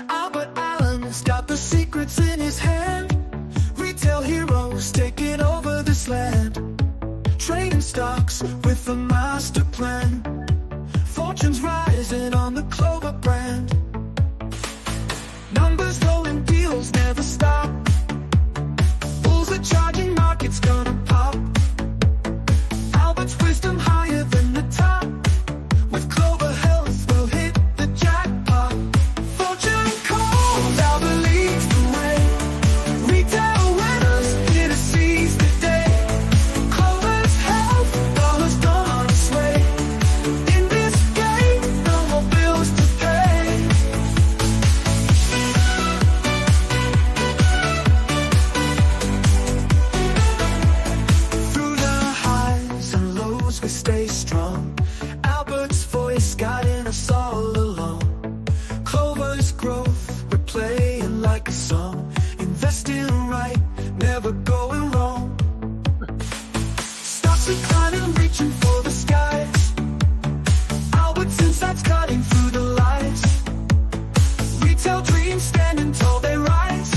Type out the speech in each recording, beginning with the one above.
Albert Allen's got the secrets in his hand. Retail heroes taking over this land. Trading stocks with a master plan. Fortunes rising on the Clover brand. Numbers rolling, deals never stop. Bulls are charging, markets gonna pop. Albert's wisdom higher than the top. With Clover Health, we'll hit the jackpot. Fortune calls, Albert leads the way. Retail winners here to seize the day. Clover's Health, dollars gonna sway. In this game, no more bills to pay. Through the highs and lows, we stay strong. Albert's voice guiding us all along. Clover's growth, we're playing like a song. Investing right, never going wrong. Stocks are climbing, reaching for the skies. Albert's insights cutting through the lies. Retail dreams standing tall, they rise.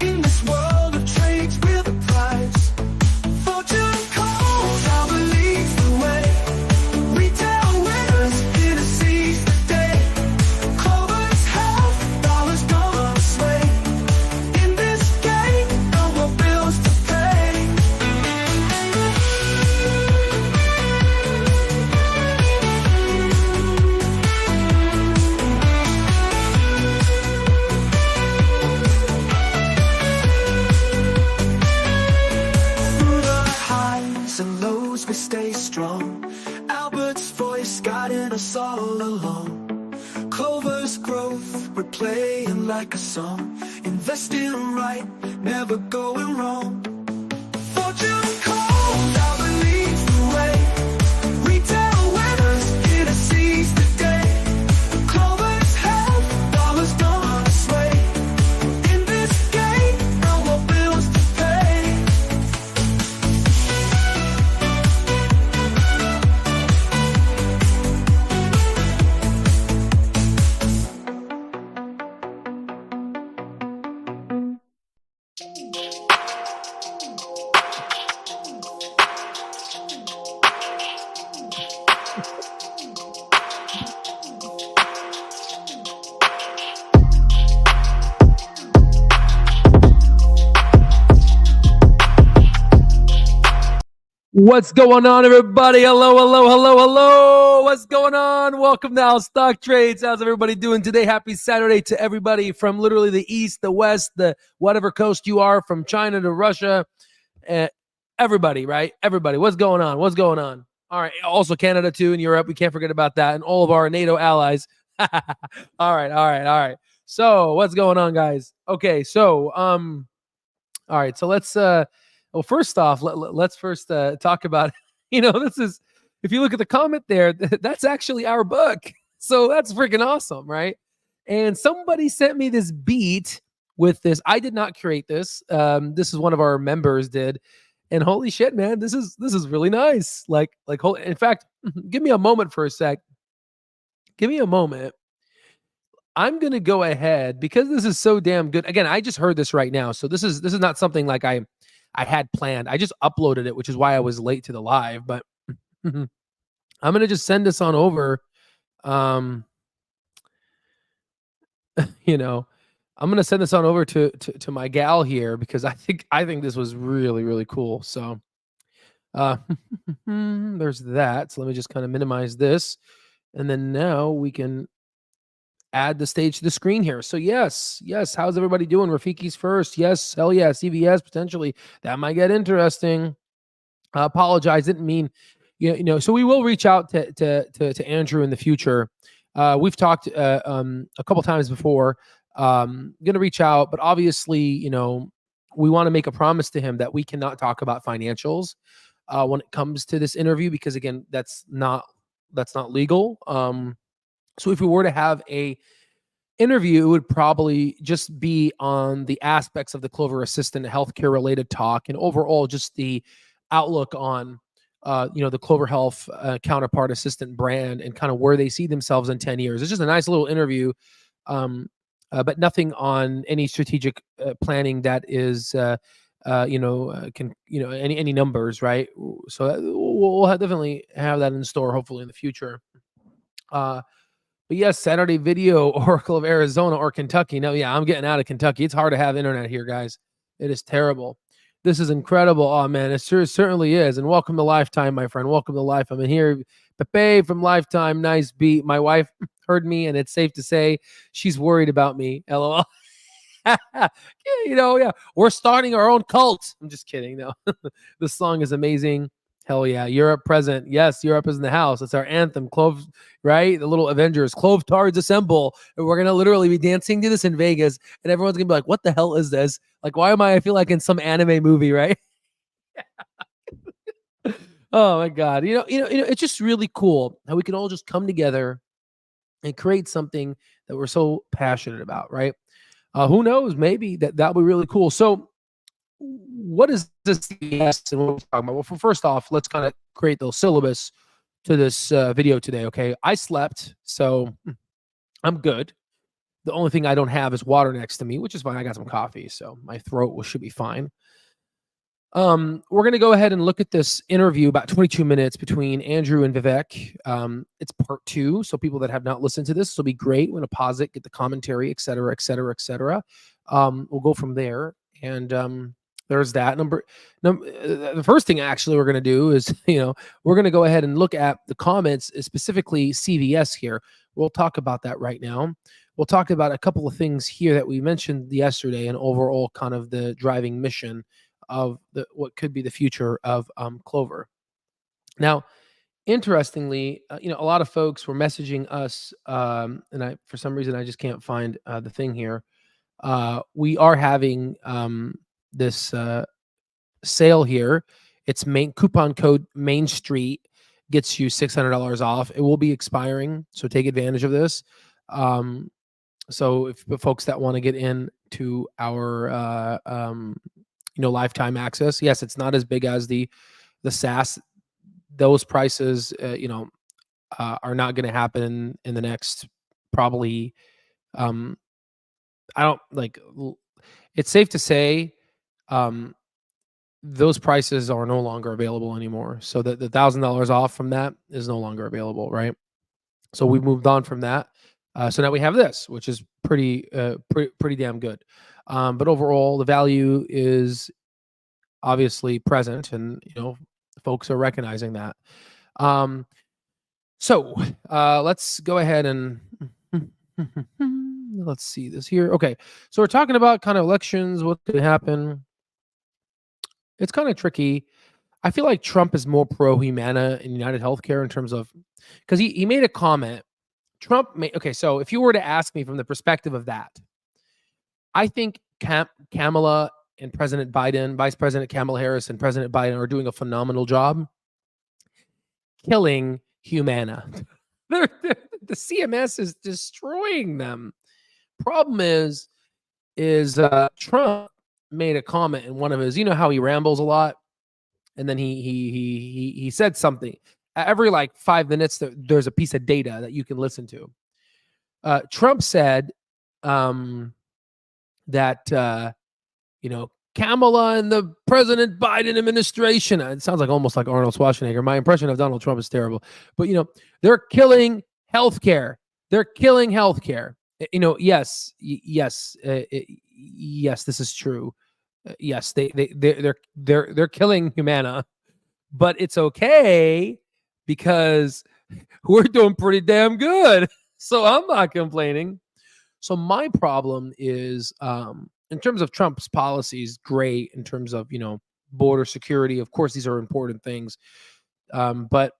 In this world of trades, we're the prize. Fortune calls, Albert leads the way. Retail winners here to seize the day. Clover's Health, dollars gonna sway. In this game, no more bills to pay. Through the highs and lows, we stay strong. Albert's voice guiding us all along. Clover's growth, we're playing like a song. Investing right, never going wrong. Fortune calls, Albert leads the way. Retail winners here to seize the day. Clover's Health, dollars gonna sway. In this game, no more bills to pay. What's going on, everybody? Hello, hello, hello, hello. What's going on? Welcome to Al Stock Trades. How's everybody doing today? Happy Saturday to everybody from literally the east, the west, the whatever coast you are, from China to Russia. Everybody, right? Everybody. What's going on? What's going on? All right. Also Canada too, and Europe. We can't forget about that, and all of our NATO allies. All right. So what's going on, guys? Okay. So all right. So let's well, first off, let's first talk about, this is, if you look at the comment there, that's actually our book. So that's freaking awesome, right? And somebody sent me this beat with this. I did not create this. This is one of our members did. And holy shit, man, this is really nice. In fact, give me a moment for a sec. Give me a moment. I'm going to go ahead because this is so damn good. Again, I just heard this right now. So this is not something like I had planned. I just uploaded it, which is why I was late to the live, but I'm going to just send this on over. I'm going to send this on over to my gal here because I think this was really, really cool. So there's that. So let me just kind of minimize this. And then now we can add the stage to the screen here. So yes. How's everybody doing? Rafiki's first. Yes. Hell yeah. CVS potentially. That might get interesting. I apologize. Didn't mean, so we will reach out to Andrew in the future. We've talked a couple times before. Going to reach out, but obviously, we want to make a promise to him that we cannot talk about financials when it comes to this interview, because again, that's not legal. So if we were to have a interview, it would probably just be on the aspects of the Clover Assistant healthcare related talk and overall just the outlook on the Clover Health counterpart assistant brand and kind of where they see themselves in 10 years. It's just a nice little interview, but nothing on any strategic planning that is, any numbers, right? So we'll definitely have that in store, hopefully in the future. But yes, Saturday video, Oracle of Arizona or Kentucky. No, yeah, I'm getting out of Kentucky. It's hard to have internet here, guys. It is terrible. This is incredible. Oh, man, it certainly is. And welcome to Lifetime, my friend. Welcome to Life. I'm in here. Pepe from Lifetime. Nice beat. My wife heard me, and it's safe to say she's worried about me. LOL. Yeah, we're starting our own cult. I'm just kidding. No, this song is amazing. Hell yeah. Europe present. Yes, Europe is in the house. It's our anthem. Clove, right? The little Avengers. Clove Tards assemble. And we're going to literally be dancing to this in Vegas. And everyone's going to be like, what the hell is this? Like, why am I feel like in some anime movie, right? Oh my God. It's just really cool how we can all just come together and create something that we're so passionate about, right? Who knows? Maybe that'll be really cool. So what is this CVS and what we're talking about? Well, first off, let's kind of create the syllabus to this video today, okay? I slept, so I'm good. The only thing I don't have is water next to me, which is fine. I got some coffee, so my throat should be fine. We're going to go ahead and look at this interview, about 22 minutes between Andrew and Vivek. It's part 2, so people that have not listened to this will be great. We're going to pause it, get the commentary, et cetera, et cetera, et cetera. We'll go from there, and there's that. The first thing actually we're going to do is, we're going to go ahead and look at the comments, specifically CVS here. We'll talk about that right now. We'll talk about a couple of things here that we mentioned yesterday and overall kind of the driving mission of what could be the future of Clover. Now, interestingly, a lot of folks were messaging us, and for some reason I just can't find the thing here. We are having this sale here. It's coupon code Main Street gets you $600 off. It will be expiring, so take advantage of this. So if the folks that want to get into our lifetime access, yes, it's not as big as the SaaS. Those prices, are not going to happen in the next probably. I don't like. It's safe to say, those prices are no longer available anymore. So the $1,000 off from that is no longer available, right? So we moved on from that. So now we have this, which is pretty damn good. But overall, the value is obviously present, and folks are recognizing that. So let's go ahead and let's see this here. Okay, so we're talking about kind of elections, what could happen. It's kind of tricky. I feel like Trump is more pro Humana and United Healthcare in terms of, because he made a comment. Okay, so if you were to ask me from the perspective of that, I think Kamala and President Biden, Vice President Kamala Harris and President Biden are doing a phenomenal job killing Humana. The CMS is destroying them. Problem is Trump made a comment in one of his, how he rambles a lot, and then he said something. Every like 5 minutes, there's a piece of data that you can listen to. Trump said that Kamala and the President Biden administration. It sounds like almost like Arnold Schwarzenegger. My impression of Donald Trump is terrible, but they're killing healthcare. They're killing healthcare. Yes, yes, this is true. Yes, they're killing Humana, but it's okay because we're doing pretty damn good. So I'm not complaining. So my problem is, in terms of Trump's policies, great in terms of, border security. Of course, these are important things. But,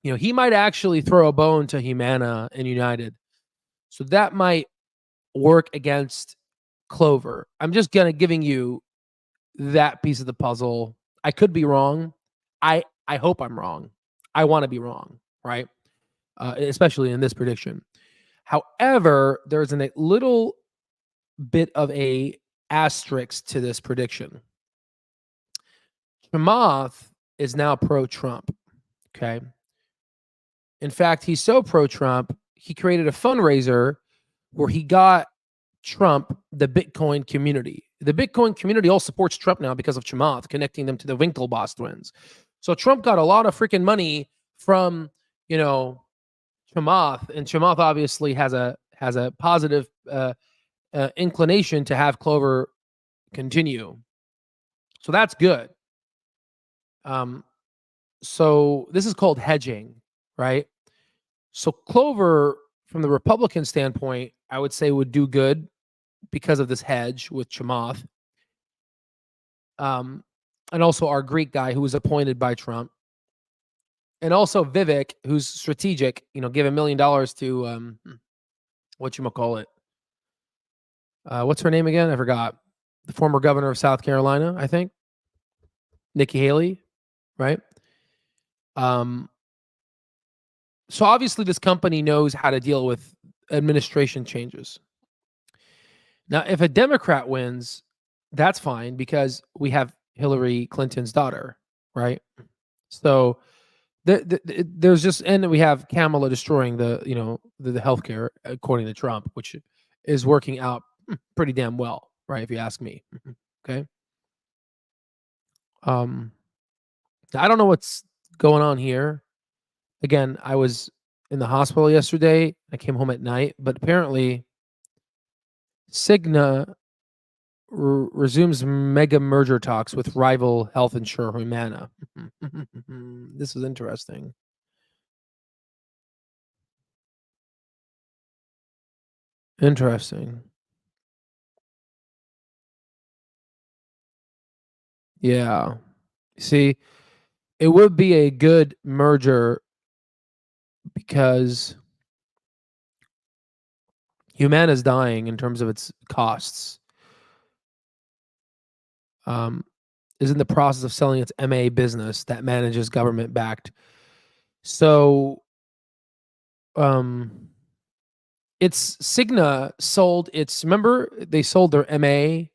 he might actually throw a bone to Humana and United. So that might work against Clover. I'm just giving you that piece of the puzzle. I could be wrong. I hope I'm wrong. I want to be wrong, right? Especially in this prediction. However, there's a little bit of a asterisk to this prediction. Chamath is now pro-Trump. Okay. In fact, he's so pro-Trump, he created a fundraiser where he got Trump the Bitcoin community. The Bitcoin community all supports Trump now because of Chamath, connecting them to the Winklevoss twins. So Trump got a lot of freaking money from, Chamath, and Chamath obviously has a positive inclination to have Clover continue. So that's good. So this is called hedging, right? So Clover, from the Republican standpoint, I would say would do good because of this hedge with Chamath. And also our Greek guy who was appointed by Trump. And also Vivek, who's strategic, give $1 million to whatchamacallit. What's her name again? I forgot. The former governor of South Carolina, I think. Nikki Haley, right? So obviously this company knows how to deal with administration changes. Now, if a Democrat wins, that's fine because we have Hillary Clinton's daughter, right? So there's just, and we have Kamala destroying the healthcare according to Trump, which is working out pretty damn well, right? If you ask me. Okay. I don't know what's going on here. Again, I was in the hospital yesterday. I came home at night, but apparently Cigna resumes mega merger talks with rival health insurer Humana. This is interesting. Interesting. Yeah. See, it would be a good merger because Humana's dying in terms of its costs. Is in the process of selling its MA business that manages government-backed. So, it's Cigna sold its. Remember, they sold their MA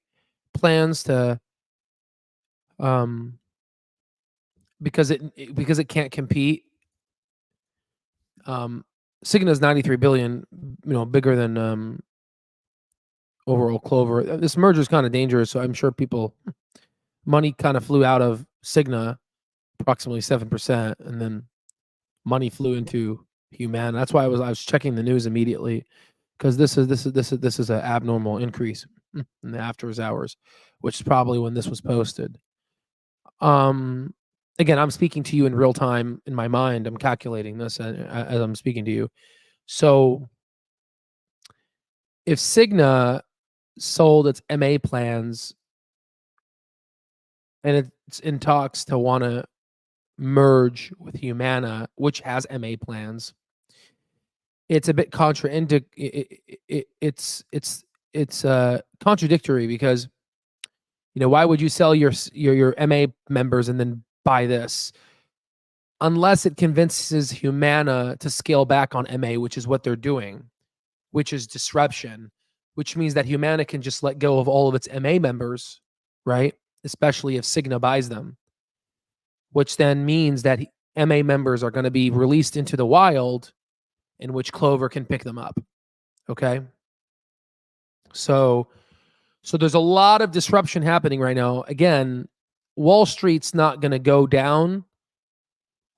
plans to, because it can't compete. Cigna's $93 billion, bigger than overall Clover. This merger is kind of dangerous, so I'm sure money kind of flew out of Cigna, approximately 7%, and then money flew into Humana. That's why I was checking the news immediately, because this is an abnormal increase in the after hours, which is probably when this was posted. Again, I'm speaking to you in real time in my mind. I'm calculating this as I'm speaking to you. So if Cigna sold its MA plans and it's in talks to want to merge with Humana, which has MA plans, it's a bit it's contradictory, because why would you sell your MA members and then buy this, unless it convinces Humana to scale back on MA, which is what they're doing, which is disruption, which means that Humana can just let go of all of its MA members, right? Especially if Cigna buys them, which then means that MA members are going to be released into the wild, in which Clover can pick them up. Okay. So there's a lot of disruption happening right now. Again, Wall Street's not going to go down.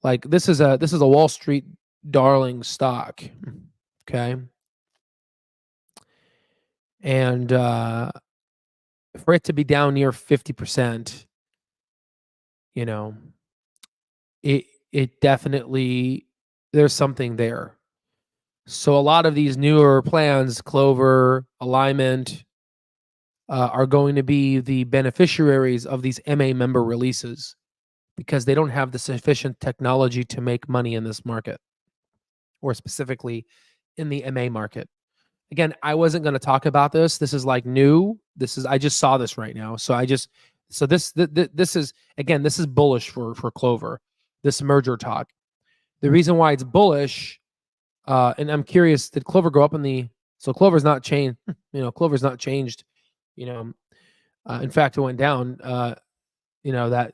Like, this is a Wall Street darling stock. Okay. And for it to be down near 50%, it definitely, there's something there. So a lot of these newer plans, Clover, Alignment, are going to be the beneficiaries of these MA member releases, because they don't have the sufficient technology to make money in this market, or specifically in the MA market. Again, I wasn't going to talk about this. This is like new. I just saw this right now. This is, again, this is bullish for Clover, this merger talk. The reason why it's bullish, and I'm curious, did Clover go up so Clover's not changed, Clover's not changed, in fact, it went down, that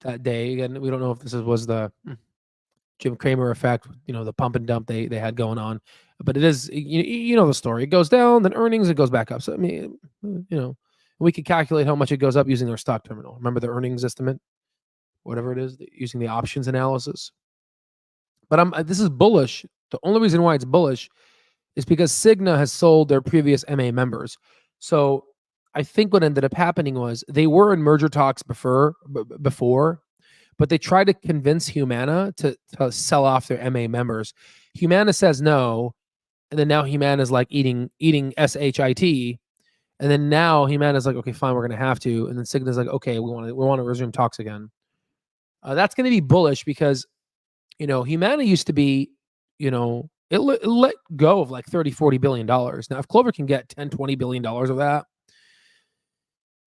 that day. Again, we don't know if this was the Jim Cramer effect, the pump and dump they had going on, but it is, you know the story. It goes down, then earnings, it goes back up. So I mean, we could calculate how much it goes up using their stock terminal. Remember the earnings estimate, whatever it is, using the options analysis. But this is bullish. The only reason why it's bullish is because Cigna has sold their previous MA members. So I think what ended up happening was they were in merger talks before, but they tried to convince Humana to sell off their MA members. Humana says no, and then now Humana is like eating SHIT, and then now Humana is like, okay, fine, we're going to have to, and then Cigna's like, okay, we want to resume talks again. That's going to be bullish because Humana used to be, it let go of like 30-40 billion dollars. Now if Clover can get 10-20 billion dollars of that,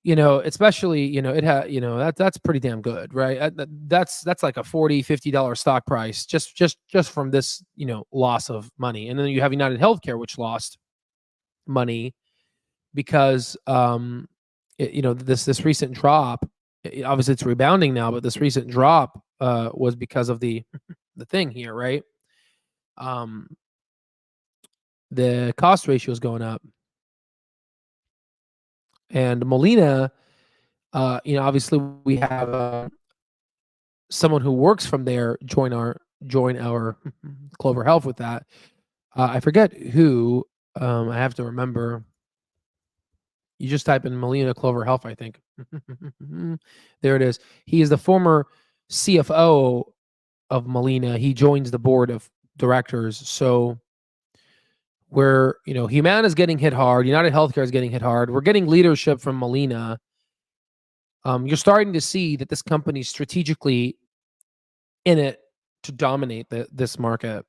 especially, it had, that's pretty damn good, right? That's like a $40-50 stock price just from this, loss of money. And then you have United Healthcare, which lost money because, this recent drop, obviously it's rebounding now, but this recent drop was because of the thing here, right? The cost ratio is going up. And Molina, obviously we have someone who works from there join our Clover Health with that. I forget who. I have to remember. You just type in Molina Clover Health, I think. There it is. He is the former CFO of Molina. He joins the board of directors. So where, Humana is getting hit hard, United Healthcare is getting hit hard. We're getting leadership from Molina. You're starting to see that this company is strategically in it to dominate this market.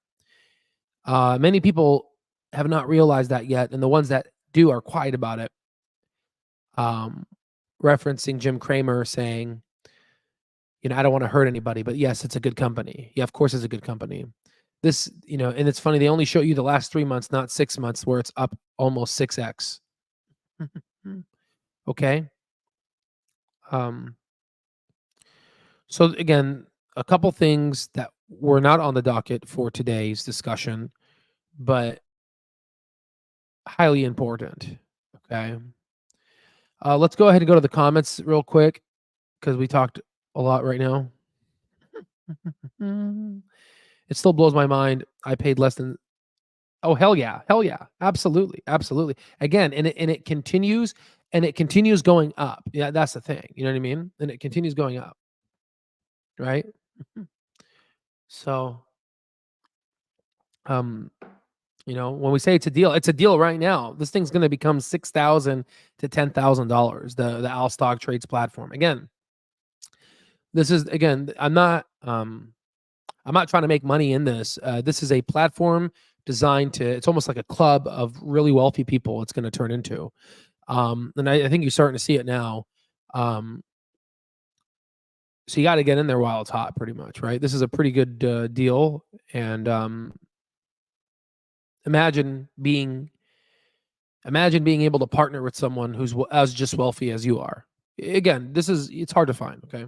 Many people have not realized that yet, and the ones that do are quiet about it. Referencing Jim Cramer saying, I don't want to hurt anybody, but yes, it's a good company. Yeah, of course it's a good company. This, and it's funny, they only show you the last 3 months, not 6 months, where it's up almost 6x. Okay. So again, a couple things that were not on the docket for today's discussion, but highly important. Okay. Let's go ahead and go to the comments real quick because we talked a lot right now. It still blows my mind. I paid less than. Oh, hell yeah. Absolutely. Again, and it continues going up. Yeah, that's the thing. You know what I mean? And it continues going up. Right? So, when we say it's a deal right now. This thing's going to become $6,000 to $10,000. The Al Stock Trades platform. Again, I'm not trying to make money in this. This is a platform designed it's almost like a club of really wealthy people it's going to turn into. And I think you're starting to see it now. So you got to get in there while it's hot, pretty much, right? This is a pretty good deal. And imagine being able to partner with someone who's as just wealthy as you are. Again, it's hard to find. Okay.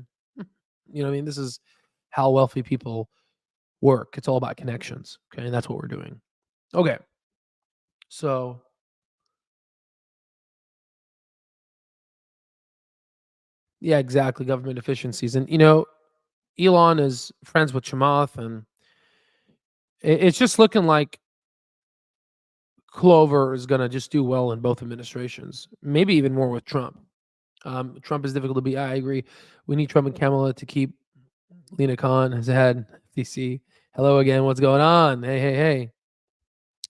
You know what I mean? This is how wealthy people work. It's all about connections. Okay. And that's what we're doing. Okay. So yeah, exactly. Government efficiencies. And, Elon is friends with Chamath, and it's just looking like Clover is going to just do well in both administrations, maybe even more with Trump. Trump is difficult to beat. I agree. We need Trump and Kamala to keep Lena Khan as head. DC. Hello again. What's going on? Hey.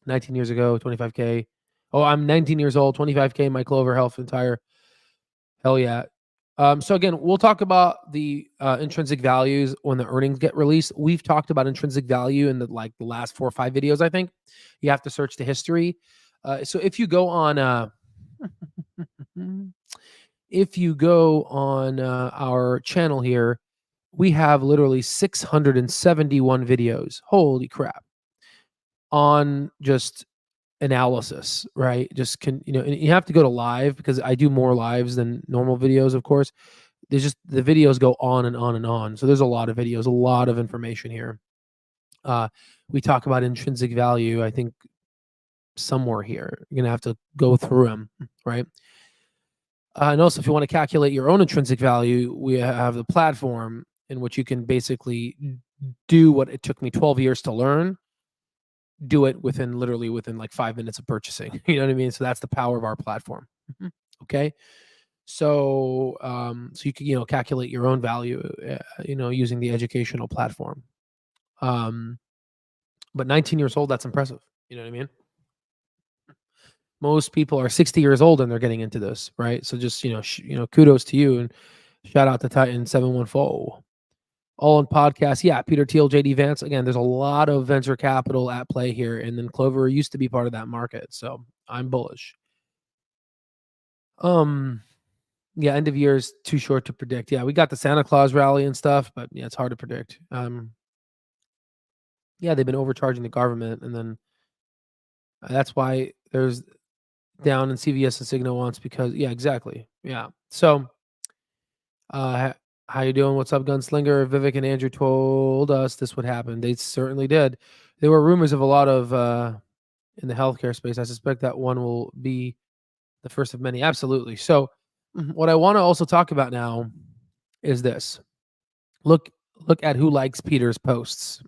19 years ago, 25K. Oh, I'm 19 years old, 25K, my Clover Health entire. Hell yeah. So again, we'll talk about the intrinsic values when the earnings get released. We've talked about intrinsic value in the last 4 or 5 videos, I think. You have to search the history. So if you go on our channel here, we have literally 671 videos. Holy crap. On just analysis, right? And you have to go to live because I do more lives than normal videos, of course. there's just the videos go on and on and on. So there's a lot of videos, a lot of information here. We talk about intrinsic value. I think somewhere here you're gonna have to go through them, right? And also, if you want to calculate your own intrinsic value, we have the platform in which you can basically do what it took me 12 years to learn, do it literally within like 5 minutes of purchasing. You know what I mean? So that's the power of our platform. Okay. So, so you can, calculate your own value, using the educational platform. But 19 years old, that's impressive. You know what I mean? Most people are 60 years old and they're getting into this, right? So just, kudos to you and shout out to Titan 714. All on podcast. Yeah, Peter Thiel, JD Vance. Again, there's a lot of venture capital at play here. And then Clover used to be part of that market. So I'm bullish. Yeah, end of year is too short to predict. Yeah, we got the Santa Claus rally and stuff, but yeah, it's hard to predict. Yeah, they've been overcharging the government, and then that's why there's down in CVS and Cigna once because yeah, exactly. Yeah. So how you doing? What's up, Gunslinger? Vivek and Andrew told us this would happen. They certainly did. There were rumors of a lot of in the healthcare space. I suspect that one will be the first of many. Absolutely. So what I want to also talk about now is this. Look at who likes Peter's posts.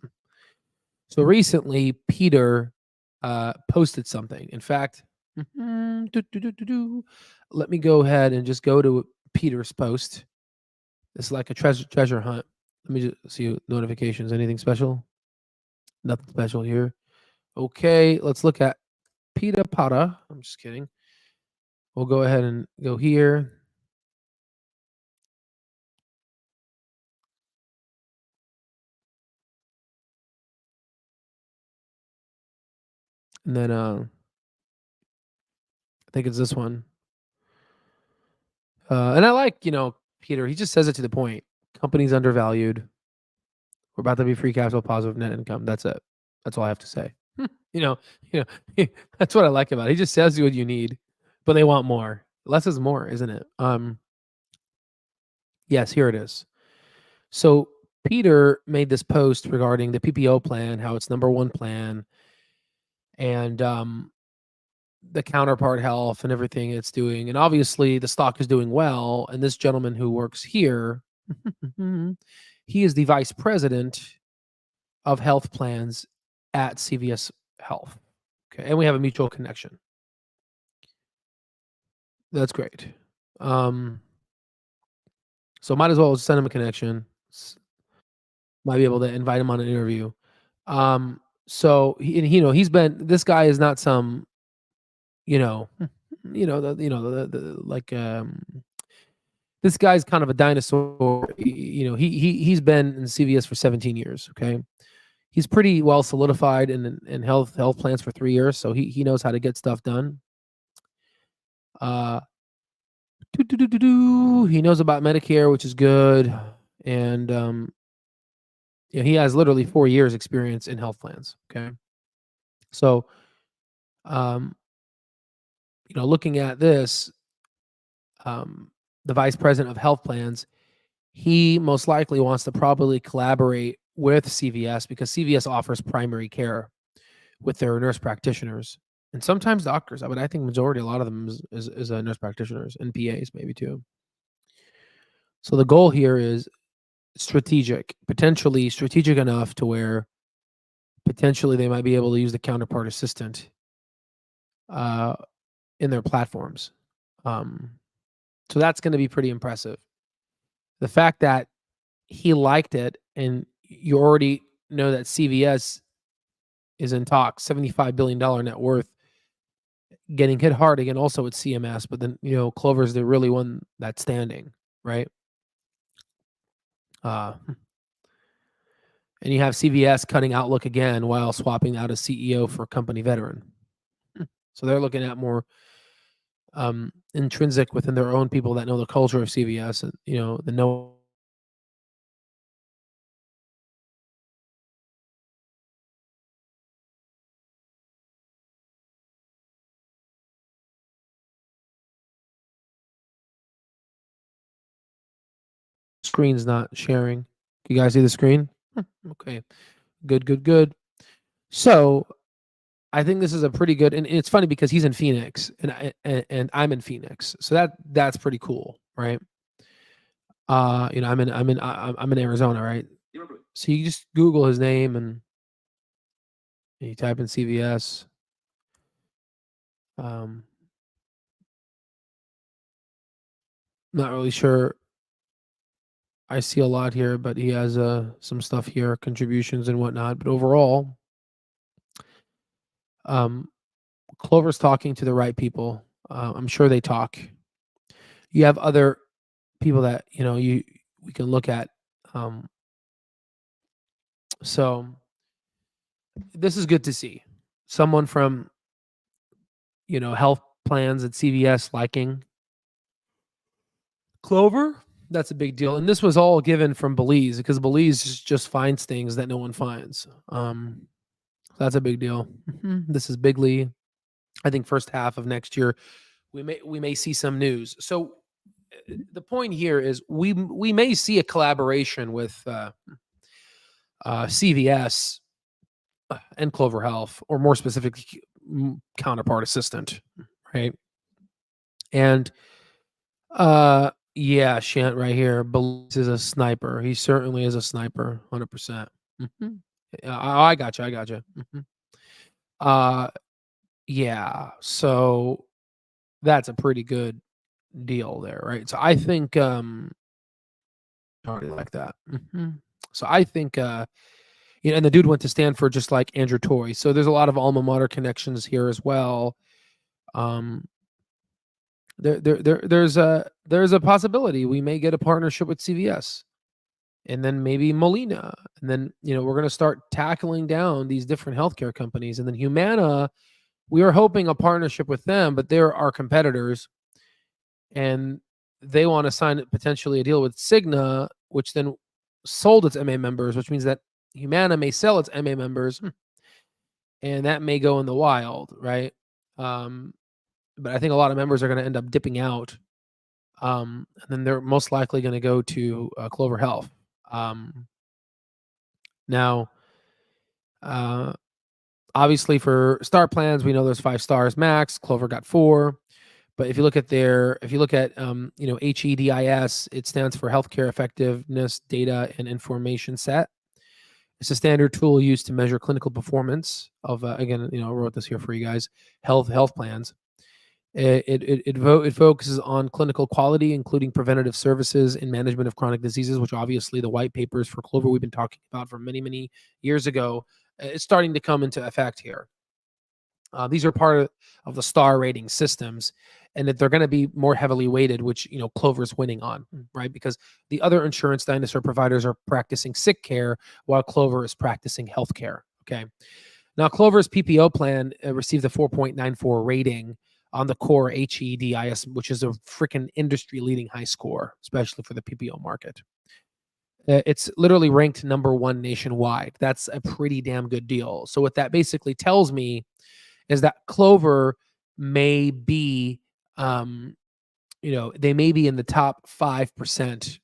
So recently, Peter posted something. In fact, let me go ahead and just go to Peter's post. It's like a treasure hunt. Let me just see notifications. Anything special? Nothing special here. Okay, let's look at Peter Potter. I'm just kidding. We'll go ahead and go here. And then I think it's this one. And I like, Peter, he just says it to the point. Company's undervalued. We're about to be free cash flow positive net income. That's it. That's all I have to say. you know, you know, that's what I like about it. He just says you what you need, but they want more. Less is more, isn't it? Yes, here it is. So Peter made this post regarding the PPO plan, how it's number one plan, and the counterpart health and everything it's doing. And obviously the stock is doing well. And this gentleman who works here, he is the vice president of health plans at CVS Health. Okay. And we have a mutual connection. That's great. So might as well send him a connection. Might be able to invite him on an interview. So he's been, this guy is not some, like, this guy's kind of a dinosaur. He's been in CVS for 17 years. Okay. He's pretty well solidified in health plans for 3 years. So he knows how to get stuff done. He knows about Medicare, which is good. And, he has literally 4 years experience in health plans. Okay. So, looking at this, the vice president of health plans, he most likely wants to probably collaborate with CVS because CVS offers primary care with their nurse practitioners and sometimes doctors. I think majority, a lot of them is nurse practitioners and PAs maybe too. So the goal here is potentially strategic enough to where potentially they might be able to use the counterpart assistant in their platforms. So that's going to be pretty impressive. The fact that he liked it, and you already know that CVS is in talks, $75 billion net worth, getting hit hard again. Also, it's CMS, but then Clover's the really one that's standing, right? And you have CVS cutting Outlook again while swapping out a CEO for a company veteran. So they're looking at more intrinsic within their own people that know the culture of CVS, and the know screen's not sharing. You guys see the screen? Okay. Good. So I think this is a pretty good, and it's funny because he's in Phoenix and I'm in Phoenix. So that's pretty cool, right? I'm in Arizona, right? So you just Google his name and you type in CVS. Not really sure. I see a lot here, but he has some stuff here, contributions and whatnot. But overall, Clover's talking to the right people. I'm sure they talk. You have other people that we can look at. So this is good to see. Someone from health plans at CVS liking Clover. That's a big deal. And this was all given from Belize because Belize just finds things that no one finds. That's a big deal. This is bigly. I think first half of next year, we may see some news. So the point here is we may see a collaboration with CVS and Clover Health, or more specifically, Counterpart Assistant, right? And yeah, Shant right here. Belize is a sniper. He certainly is a sniper, 100%. I got you. Yeah. So that's a pretty good deal there, right? So I think already like that. So I think and the dude went to Stanford just like Andrew Toy. So there's a lot of alma mater connections here as well. There's a possibility we may get a partnership with CVS and then maybe Molina. And then, we're going to start tackling down these different healthcare companies. And then Humana, we are hoping a partnership with them, but they're our competitors. And they want to sign potentially a deal with Cigna, which then sold its MA members, which means that Humana may sell its MA members. And that may go in the wild, right? But I think a lot of members are going to end up dipping out. And then they're most likely going to go to Clover Health. Now, obviously for star plans, we know there's 5 stars max. Clover got 4. But if you look at HEDIS, it stands for Healthcare Effectiveness Data and Information Set. It's a standard tool used to measure clinical performance of, again, I wrote this here for you guys, health plans. It focuses on clinical quality, including preventative services and management of chronic diseases, which obviously the white papers for Clover we've been talking about for many, many years ago. It's starting to come into effect here. These are part of the star rating systems, and that they're going to be more heavily weighted, which Clover's winning on, right? Because the other insurance dinosaur providers are practicing sick care while Clover is practicing healthcare. Okay. Now, Clover's PPO plan received a 4.94 rating on the core HEDIS, which is a freaking industry-leading high score, especially for the PPO market. It's literally ranked number 1 nationwide. That's a pretty damn good deal. So what that basically tells me is that Clover may be, they may be in the top 5%.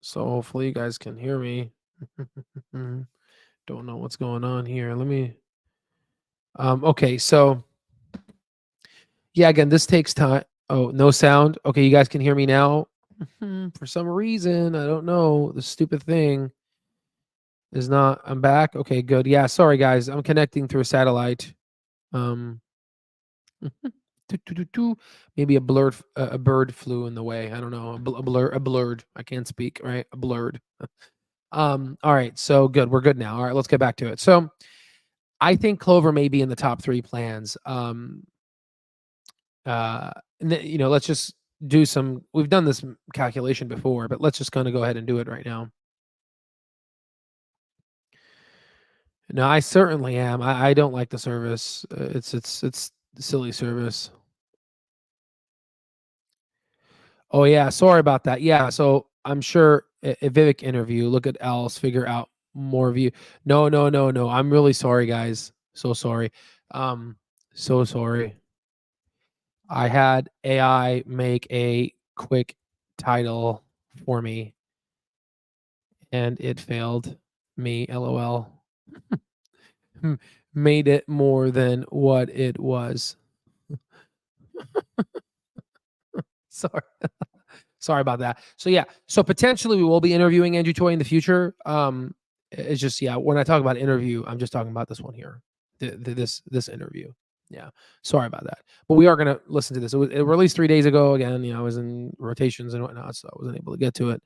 So hopefully you guys can hear me. Don't know what's going on here. Let me. Okay, so yeah, again, this takes time. Oh, no sound. Okay, you guys can hear me now. For some reason, I don't know. The stupid thing is not. I'm back. Okay, good. Yeah, sorry guys. I'm connecting through a satellite. Maybe a bird flew in the way. I don't know. A blurred. I can't speak, right? A blurred. All right. So good. We're good now. All right, let's get back to it. So I think Clover may be in the top 3 plans. let's just do some. We've done this calculation before, but let's just kind of go ahead and do it right now. No, I certainly am. I don't like the service. It's silly service. Oh yeah, sorry about that. Yeah, so I'm sure a Vivek interview. Look at Alice, figure out more view. No, no, no, no. I'm really sorry, guys. So sorry. Um, so sorry. I had AI make a quick title for me, and it failed me. LOL. Made it more than what it was. Sorry. Sorry about that. So yeah, so potentially we will be interviewing Andrew Toy in the future. It's just when I talk about interview, I'm just talking about this one here, this interview. Yeah, sorry about that. But we are gonna listen to this. It released 3 days ago. Again, I was in rotations and whatnot, so I wasn't able to get to it.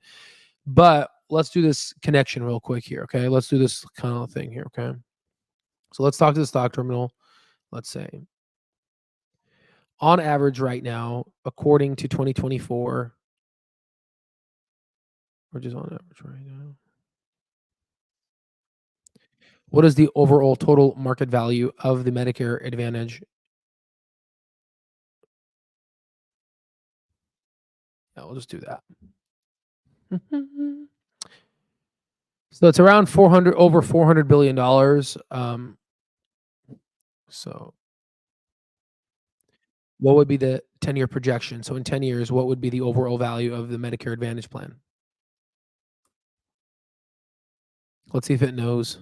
But let's do this connection real quick here. Okay, let's do this kind of thing here. Okay, so let's talk to the stock terminal. Let's say on average right now, according to 2024. We're just on average right now. What is the overall total market value of the Medicare Advantage? Yeah, we'll just do that. So it's around over $400 billion. So what would be the 10-year projection? So in 10 years, what would be the overall value of the Medicare Advantage plan? Let's see if it knows.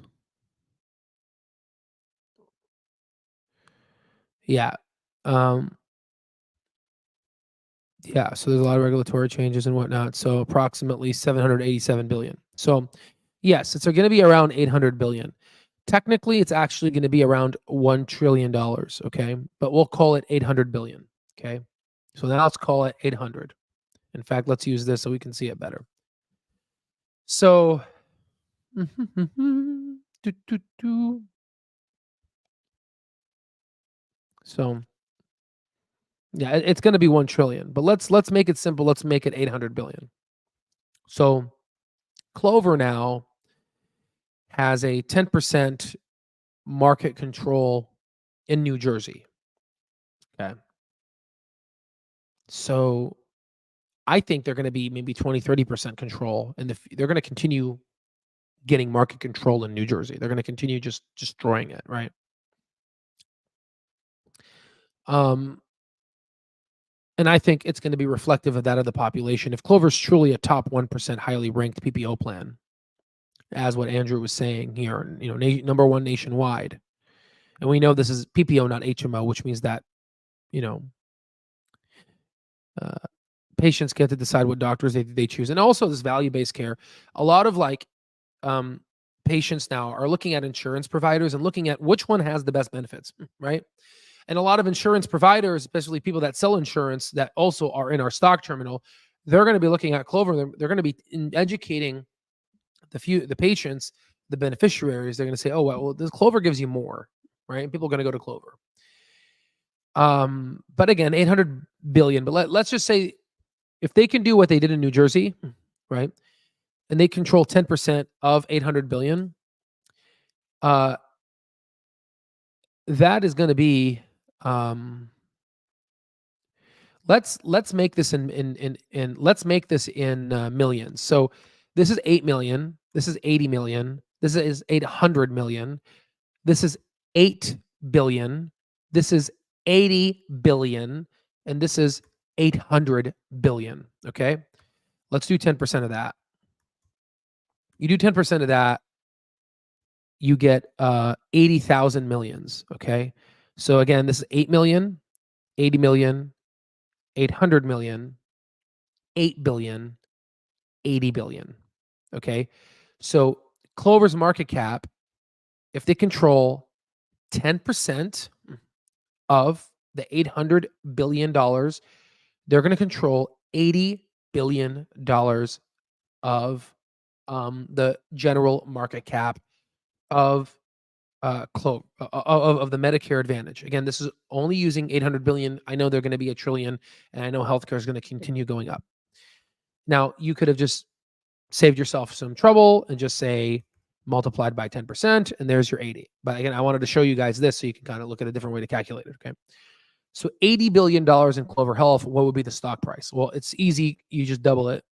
Yeah. Yeah, so there's a lot of regulatory changes and whatnot. So approximately 787 billion. So yes, it's going to be around 800 billion. Technically, it's actually going to be around $1 trillion. Okay, but we'll call it 800 billion. Okay, so now let's call it 800. In fact, let's use this so we can see it better. So, so yeah, it's going to be 1 trillion. But let's make it simple. Let's make it 800 billion. So Clover now has a 10% market control in New Jersey. Okay. So I think they're going to be maybe 20, 30% control. And they're going to continue getting market control in New Jersey. They're going to continue just destroying it, right? And I think it's going to be reflective of that of the population. If Clover's truly a top 1% highly ranked PPO plan, as what Andrew was saying here, number one nationwide. And we know this is PPO, not HMO, which means that, patients get to decide what doctors they choose. And also this value-based care, a lot of patients now are looking at insurance providers and looking at which one has the best benefits, right? And a lot of insurance providers, especially people that sell insurance that also are in our stock terminal, they're going to be looking at Clover. They're going to be educating the patients, the beneficiaries. They're going to say, oh, well, this Clover gives you more, right? And people are going to go to Clover. But again, 800 billion. But let's just say if they can do what they did in New Jersey, right, and they control 10% of 800 billion, that is going to be let's make this in let's make this in millions. So this is 8 million, this is 80 million, this is 800 million, this is 8 billion, this is 80 billion, and this is 800 billion. Okay, let's do 10% of that. You do 10% of that, you get 80,000 millions. Okay, so again, this is 8 million, 80 million, 800 million, 8 billion, 80 billion. Okay, so Clover's market cap, if they control 10% of the $800 billion, they're going to control $80 billion of the general market cap of of the Medicare Advantage. Again, this is only using 800 billion. I know they're going to be $1 trillion, and I know healthcare is going to continue going up. Now, you could have just saved yourself some trouble and just say multiplied by 10%, and there's your 80. But again, I wanted to show you guys this so you can kind of look at a different way to calculate it. Okay. So $80 billion in Clover Health, what would be the stock price? Well, it's easy. You just double it.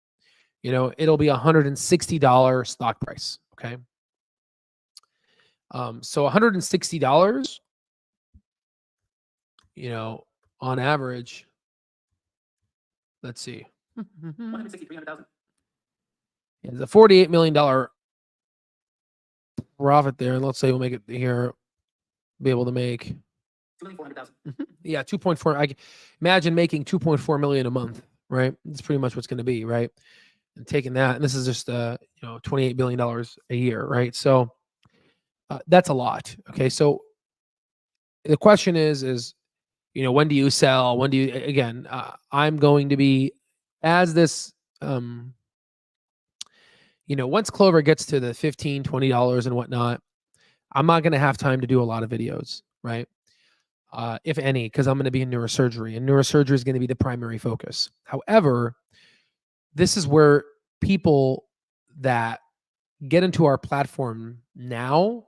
It'll be $160 stock price. Okay. So $160, on average, let's see. 160, 300,000. Yeah, the $48 million profit there. And let's say we'll make it here, be able to make 400,000. Yeah, 2.4. I imagine making 2.4 million a month, right? That's pretty much what's going to be, right? And taking that, and this is just $28 billion a year, right? So that's a lot. Okay, so the question is when do you sell? When do you again? I'm going to be as this. Once Clover gets to the $15, $20 and whatnot, I'm not going to have time to do a lot of videos, right? If any, because I'm going to be in neurosurgery, and neurosurgery is going to be the primary focus. However, this is where people that get into our platform now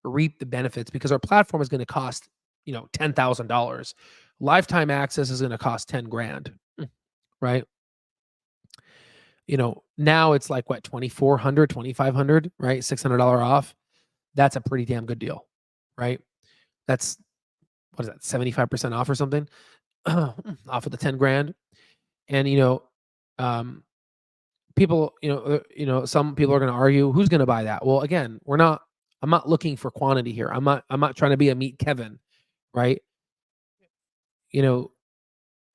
reap the benefits, because our platform is going to cost, $10,000. Lifetime access is going to cost 10 grand, right? Now it's like what, 2,400, 2,500, right? $600 off. That's a pretty damn good deal, right? That's, what is that, 75% off or something off of the 10 grand. And, people, some people are going to argue, who's going to buy that? Well, again, I'm not looking for quantity here. I'm not trying to be a Meet Kevin, right?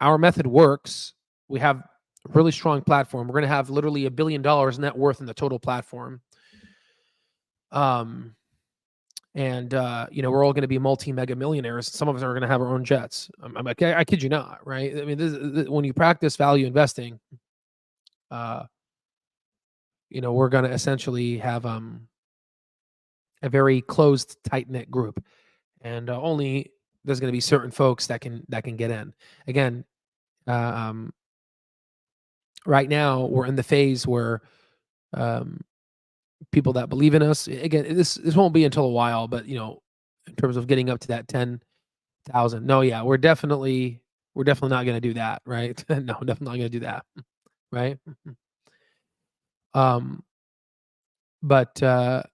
Our method works. We have a really strong platform. We're going to have literally $1 billion net worth in the total platform. And we're all going to be multi-mega millionaires. Some of us are going to have our own jets. I kid you not, right? I mean, this, when you practice value investing, we're going to essentially have a very closed, tight-knit group, and only there's going to be certain folks that can get in. Again, right now we're in the phase where people that believe in us, again, this won't be until a while, but in terms of getting up to that 10,000, no, yeah, we're definitely not going to do that, right? No, definitely not going to do that, right? But our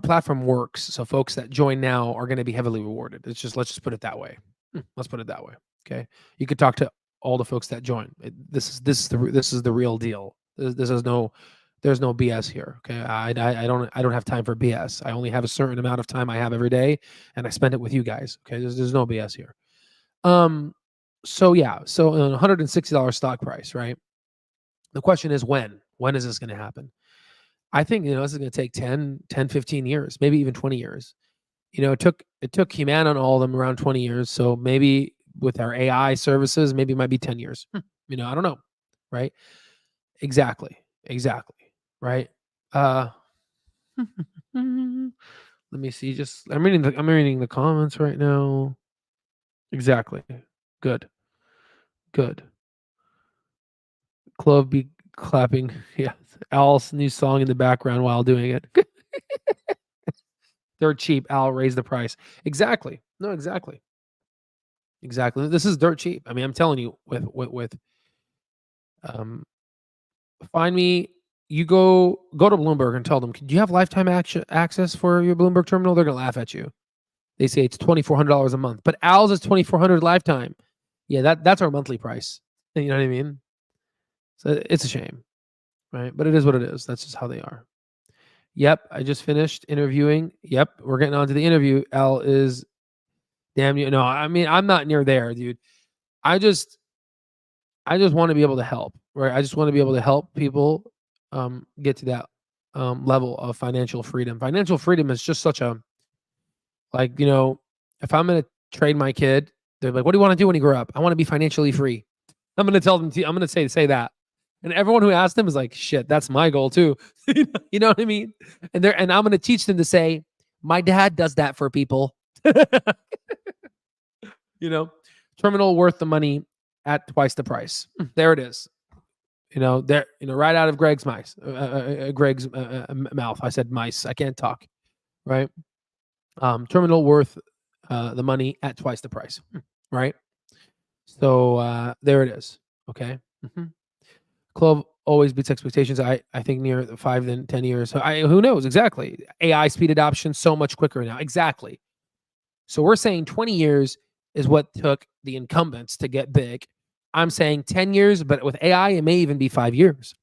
platform works, so folks that join now are going to be heavily rewarded. Let's just put it that way. Let's put it that way. Okay, you could talk to all the folks that join. This is the real deal. There's no BS here. Okay, I don't have time for BS. I only have a certain amount of time I have every day, and I spend it with you guys. Okay, there's no BS here. So yeah, so $160 stock price, right? The question is when is this going to happen? I think this is going to take 10, 15 years, maybe even 20 years. It took Humana and all of them around 20 years. So maybe with our AI services, maybe it might be 10 years. I don't know, right? Exactly, right? Let me see. I'm reading the comments right now. Exactly. Good. Clove be clapping. Yeah. Al's new song in the background while doing it. Dirt cheap. Al raised the price. Exactly. No, exactly. This is dirt cheap. I mean, I'm telling you, with find me, you go to Bloomberg and tell them, do you have lifetime access for your Bloomberg terminal? They're gonna laugh at you. They say it's $2,400 a month, but Al's is $2,400 lifetime. Yeah, that's our monthly price. You know what I mean? So it's a shame, right? But it is what it is. That's just how they are. Yep, I just finished interviewing. Yep, we're getting on to the interview. Al is, damn you. No, I mean, I'm not near there, dude. I just want to be able to help, right? I just want to be able to help people get to that level of financial freedom. Financial freedom is just such a, if I'm going to trade my kid, they're like, what do you want to do when you grow up? I want to be financially free. I'm going to tell them, I'm going to say that. And everyone who asked him is like, shit, that's my goal too. You know what I mean? And I'm going to teach them to say, my dad does that for people. You know, terminal worth the money at twice the price. There it is. Right out of Greg's mouth. I said mice. I can't talk. Right. Terminal worth the money at twice the price. Right. So there it is. Okay. CLOV always beats expectations. I think near 5 than 10 years. So who knows exactly? AI speed adoption so much quicker now. Exactly. So we're saying 20 years is what took the incumbents to get big. I'm saying 10 years, but with AI, it may even be 5 years.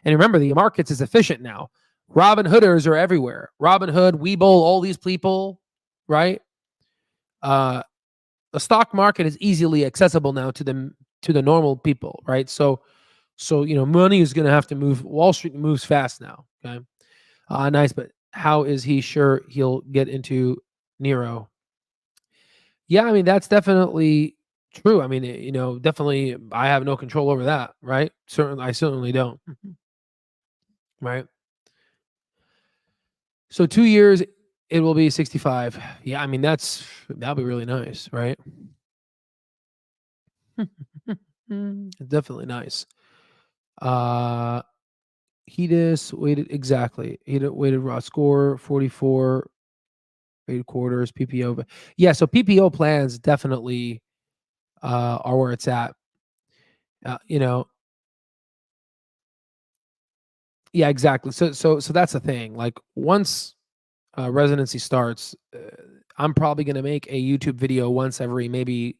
And remember, the markets is efficient now. Robin Hooders are everywhere. Robin Hood, Webull, all these people, right? The stock market is easily accessible now to the normal people, right? So money is going to have to move. Wall Street moves fast now. Okay, nice. But how is he sure he'll get into Nero? Yeah, I mean that's definitely true. I mean, definitely, I have no control over that, right? I certainly don't. Right. So 2 years, it will be 65. Yeah, I mean that'll be really nice, right? Definitely nice. Hedis weighted raw score 44, weighted quarters, PPO. Yeah, so PPO plans definitely are where it's at. Yeah, exactly. So that's the thing. Like once residency starts, I'm probably going to make a YouTube video once every maybe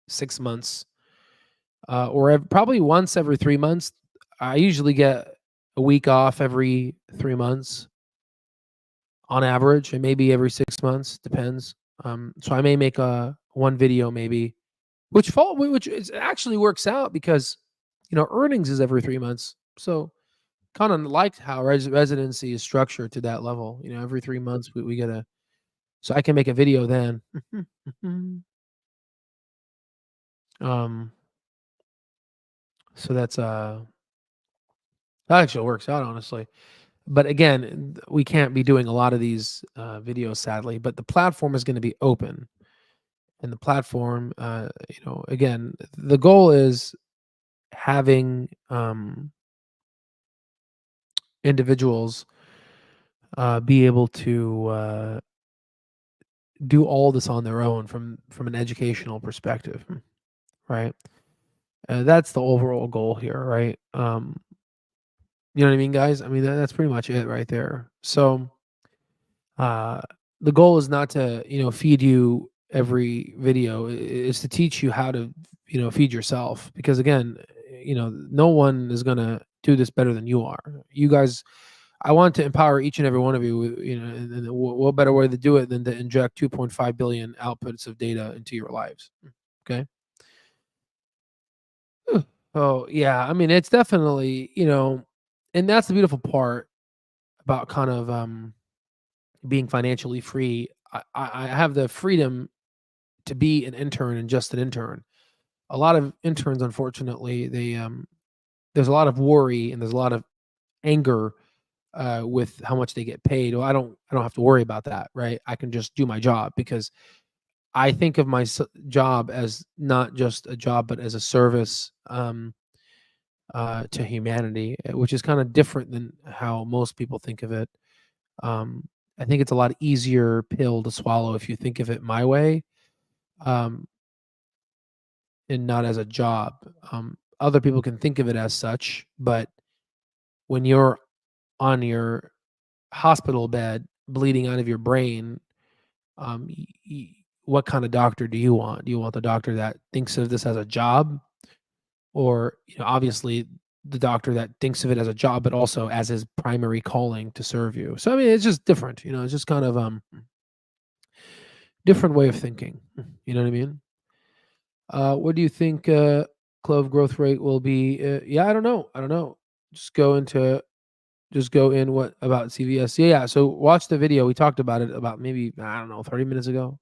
6 months, or probably once every 3 months. I usually get a week off every 3 months on average, and maybe every 6 months, depends. So I may make one video maybe, which actually works out because earnings is every 3 months. So kind of liked how residency is structured to that level. Every 3 months we get so I can make a video then. So that actually works out, honestly. But again, we can't be doing a lot of these videos, sadly. But the platform is going to be open, and the platform, again, the goal is having individuals be able to do all this on their own from an educational perspective, right? That's the overall goal here, right? You know what I mean, guys? I mean, that's pretty much it right there. So the goal is not to feed you every video. Is to teach you how to feed yourself, because again, no one is going to do this better than you are. You guys, I want to empower each and every one of you. And what better way to do it than to inject 2.5 billion outputs of data into your lives? Okay. Oh yeah, I mean it's definitely and that's the beautiful part about kind of being financially free. I have the freedom to be an intern and just an intern. A lot of interns, unfortunately, there's a lot of worry and there's a lot of anger with how much they get paid. Well, I don't have to worry about that, right? I can just do my job because I think of my job as not just a job, but as a service to humanity, which is kind of different than how most people think of it. I think it's a lot easier pill to swallow if you think of it my way, um, and not as a job. Other people can think of it as such, but when you're on your hospital bed bleeding out of your brain, what kind of doctor do you want? Do you want the doctor that thinks of this as a job, or obviously the doctor that thinks of it as a job but also as his primary calling to serve you? So I mean, it's just different. It's just kind of different way of thinking. You know what I mean? What do you think CLOV growth rate will be? Yeah, I don't know. Just go in what about CVS? Yeah. So watch the video. We talked about it about maybe, I don't know, 30 minutes ago.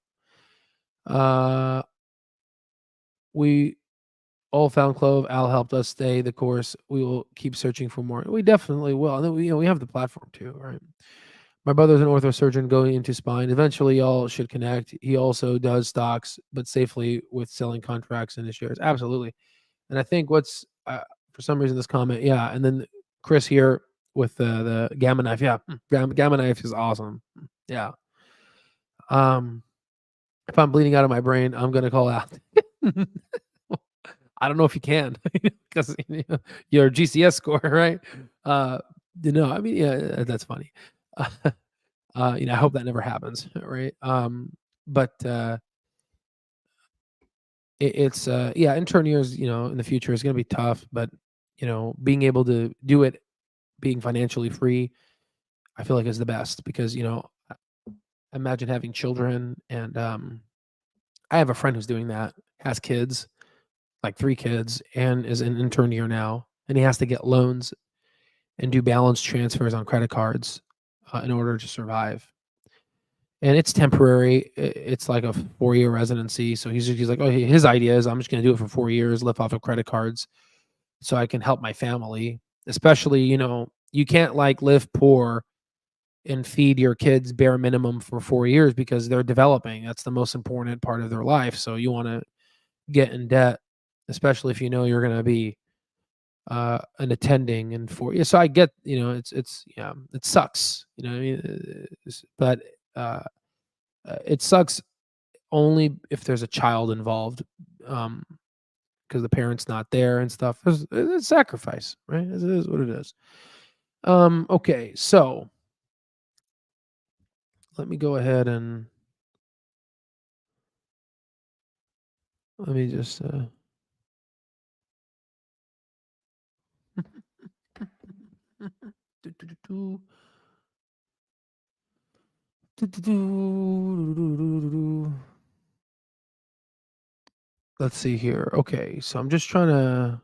We all found Clove. Al helped us stay the course. We will keep searching for more. We definitely will. And then we have the platform too, right? My brother's an ortho surgeon going into spine. Eventually, y'all should connect. He also does stocks, but safely with selling contracts and his shares. Absolutely. And I think what's for some reason this comment, yeah. And then Chris here with the gamma knife, yeah. Gamma knife is awesome. Yeah. If I'm bleeding out of my brain, I'm gonna call out. I don't know if you can because your GCS score, right? I mean, yeah, that's funny. I hope that never happens, right? But it's intern years, in the future is going to be tough, but being able to do it, being financially free, I feel like is the best because imagine having children, and I have a friend who's doing that, has kids, like 3 kids, and is in intern year now, and he has to get loans and do balance transfers on credit cards in order to survive. And it's temporary. It's like a 4-year residency. So he's like, oh, his idea is I'm just going to do it for 4 years, live off of credit cards, so I can help my family. Especially, you can't like live poor and feed your kids bare minimum for 4 years because they're developing. That's the most important part of their life. So you want to get in debt, especially if you're going to be an attending and so I get, it's yeah, it sucks, what I mean, but it sucks only if there's a child involved, because the parent's not there and stuff. It's sacrifice, right? It is what it is. Okay, so let me go ahead and let me just let's see here. Okay, so I'm just trying to.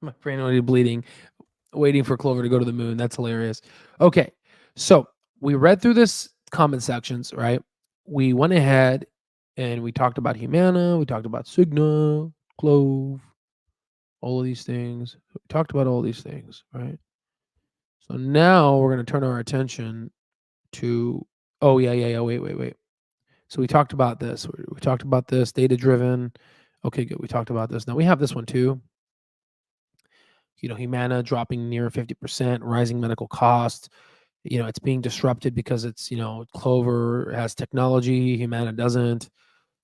My brain already bleeding, waiting for Clover to go to the moon. That's hilarious. Okay, so we read through this comment sections, right? We went ahead and we talked about Humana, we talked about Cigna, Clove, all of these things. We talked about all these things, right? So now we're going to turn our attention to, oh, yeah. Wait. So we talked about this. We talked about this, data driven. Okay, good. We talked about this. Now we have this one too. Humana dropping near 50%, rising medical costs. It's being disrupted because it's, Clover has technology, Humana doesn't.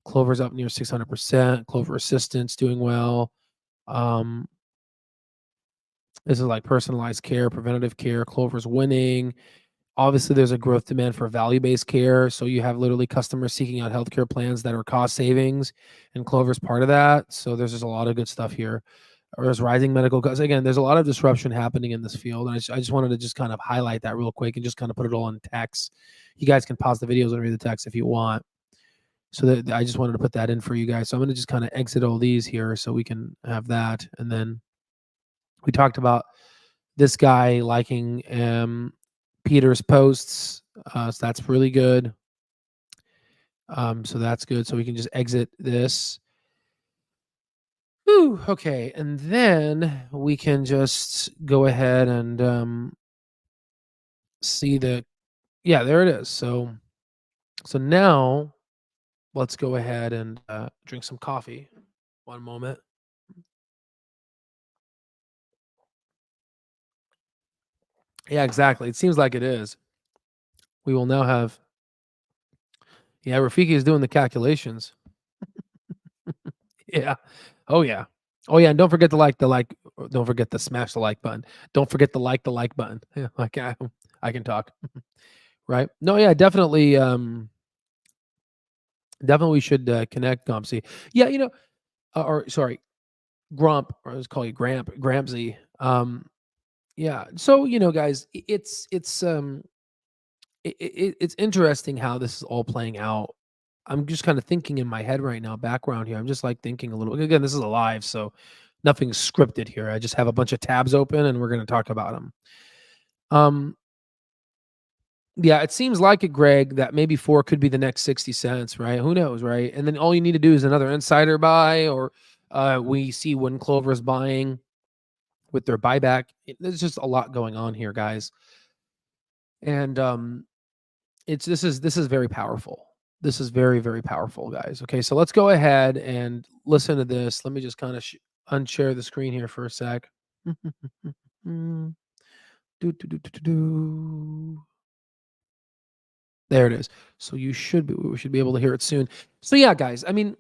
Clover's up near 600%. Clover Assistant's doing well. This is like personalized care, preventative care. Clover's winning. Obviously, there's a growth demand for value-based care. So you have literally customers seeking out healthcare plans that are cost savings, and Clover's part of that. So there's just a lot of good stuff here. There's rising medical costs. Again, there's a lot of disruption happening in this field. And I just wanted to just kind of highlight that real quick and just kind of put it all in text. You guys can pause the videos and read the text if you want. So that I just wanted to put that in for you guys. So I'm going to just kind of exit all these here so we can have that. And then we talked about this guy liking Peter's posts. So that's really good. So that's good. So we can just exit this. Whew, okay, and then we can just go ahead and see the, yeah, there it is. So now let's go ahead and drink some coffee. One moment. Yeah, exactly. It seems like it is. We will now have. Yeah, Rafiki is doing the calculations. Yeah. Oh yeah. Oh yeah. And don't forget to Don't forget to smash the like button. Don't forget to like the like button. Yeah, like I can talk. Right. No. Yeah. Definitely. Definitely, we should connect, Gompsy. Yeah. Or sorry, Grump. Or let's call you Grampsy. Yeah. So guys, it's interesting how this is all playing out. I'm just kind of thinking in my head right now, background here. I'm just like thinking a little. Again, this is a live, so nothing's scripted here. I just have a bunch of tabs open, and we're going to talk about them. Yeah, it seems like it, Greg, that maybe 4 could be the next 60 cents, right? Who knows, right? And then all you need to do is another insider buy, or we see when Clover is buying with their buyback. There's just a lot going on here, guys. And this is very powerful. This is very, very powerful, guys. Okay, so let's go ahead and listen to this. Let me just kind of unshare the screen here for a sec. Do, do, do, do, do, do. There it is. So we should be able to hear it soon. So yeah, guys, I mean,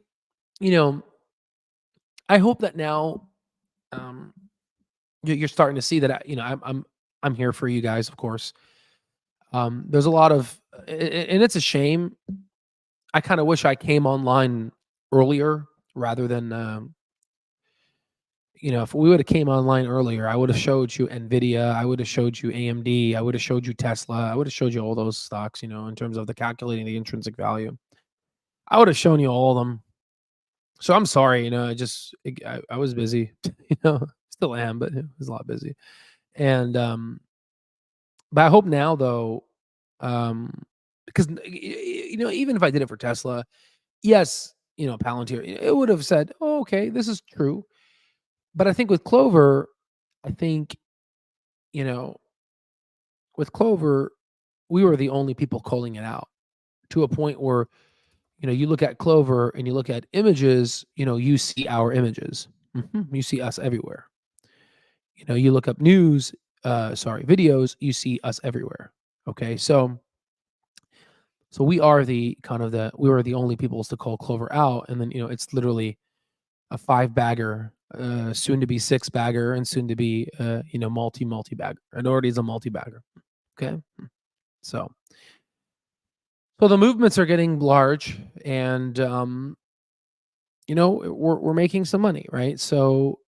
you know, I hope that now um you're starting to see that I'm here for you guys, of course. There's a lot of and it's a shame. I kind of wish I came online earlier rather than if we would have came online earlier, I would have showed you Nvidia, I would have showed you AMD, I would have showed you Tesla, I would have showed you all those stocks, in terms of the calculating the intrinsic value. I would have shown you all of them. So I'm sorry, I was busy, still am, but it was a lot busy. And but I hope now though, because even if I did it for Tesla, yes, Palantir, it would have said, "Oh, okay, this is true." But I think with Clover, I think, you know, with Clover, we were the only people calling it out to a point where, you look at Clover and you look at images, you see our images. You see us everywhere. You look up videos, you see us everywhere. Okay. So we were the only peoples to call Clover out. And then, it's literally a 5-bagger, soon to be 6-bagger, and soon to be, multi-bagger. It already is a multi-bagger. Okay. So, so the movements are getting large, and, we're making some money, right? So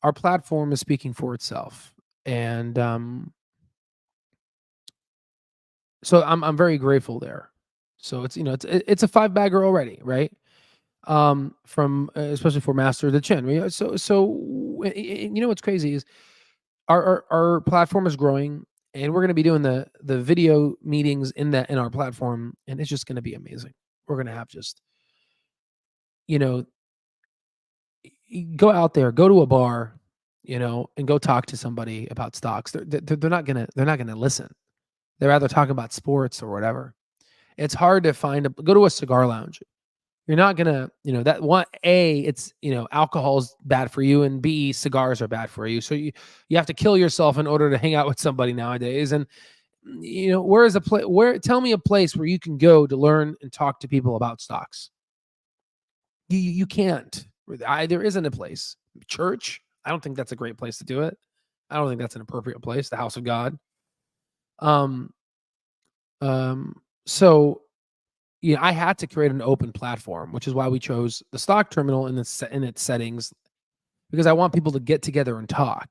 our platform is speaking for itself. And, so I'm very grateful there. So it's a 5-bagger already, right? From especially for Master of the Chin. What's crazy is our platform is growing, and we're going to be doing the video meetings in our platform, and it's just going to be amazing. We're going to have just you know go out there, go to a bar, and go talk to somebody about stocks. They're not gonna listen. They'd rather talk about sports or whatever. It's hard to go to a cigar lounge. You're not gonna, that one, it's, alcohol's bad for you, and B, cigars are bad for you. So you have to kill yourself in order to hang out with somebody nowadays. And where is a place tell me a place where you can go to learn and talk to people about stocks. You can't. There isn't a place. Church, I don't think that's a great place to do it. I don't think that's an appropriate place. The house of God. Um, so I had to create an open platform, which is why we chose the stock terminal in its settings, because I want people to get together and talk.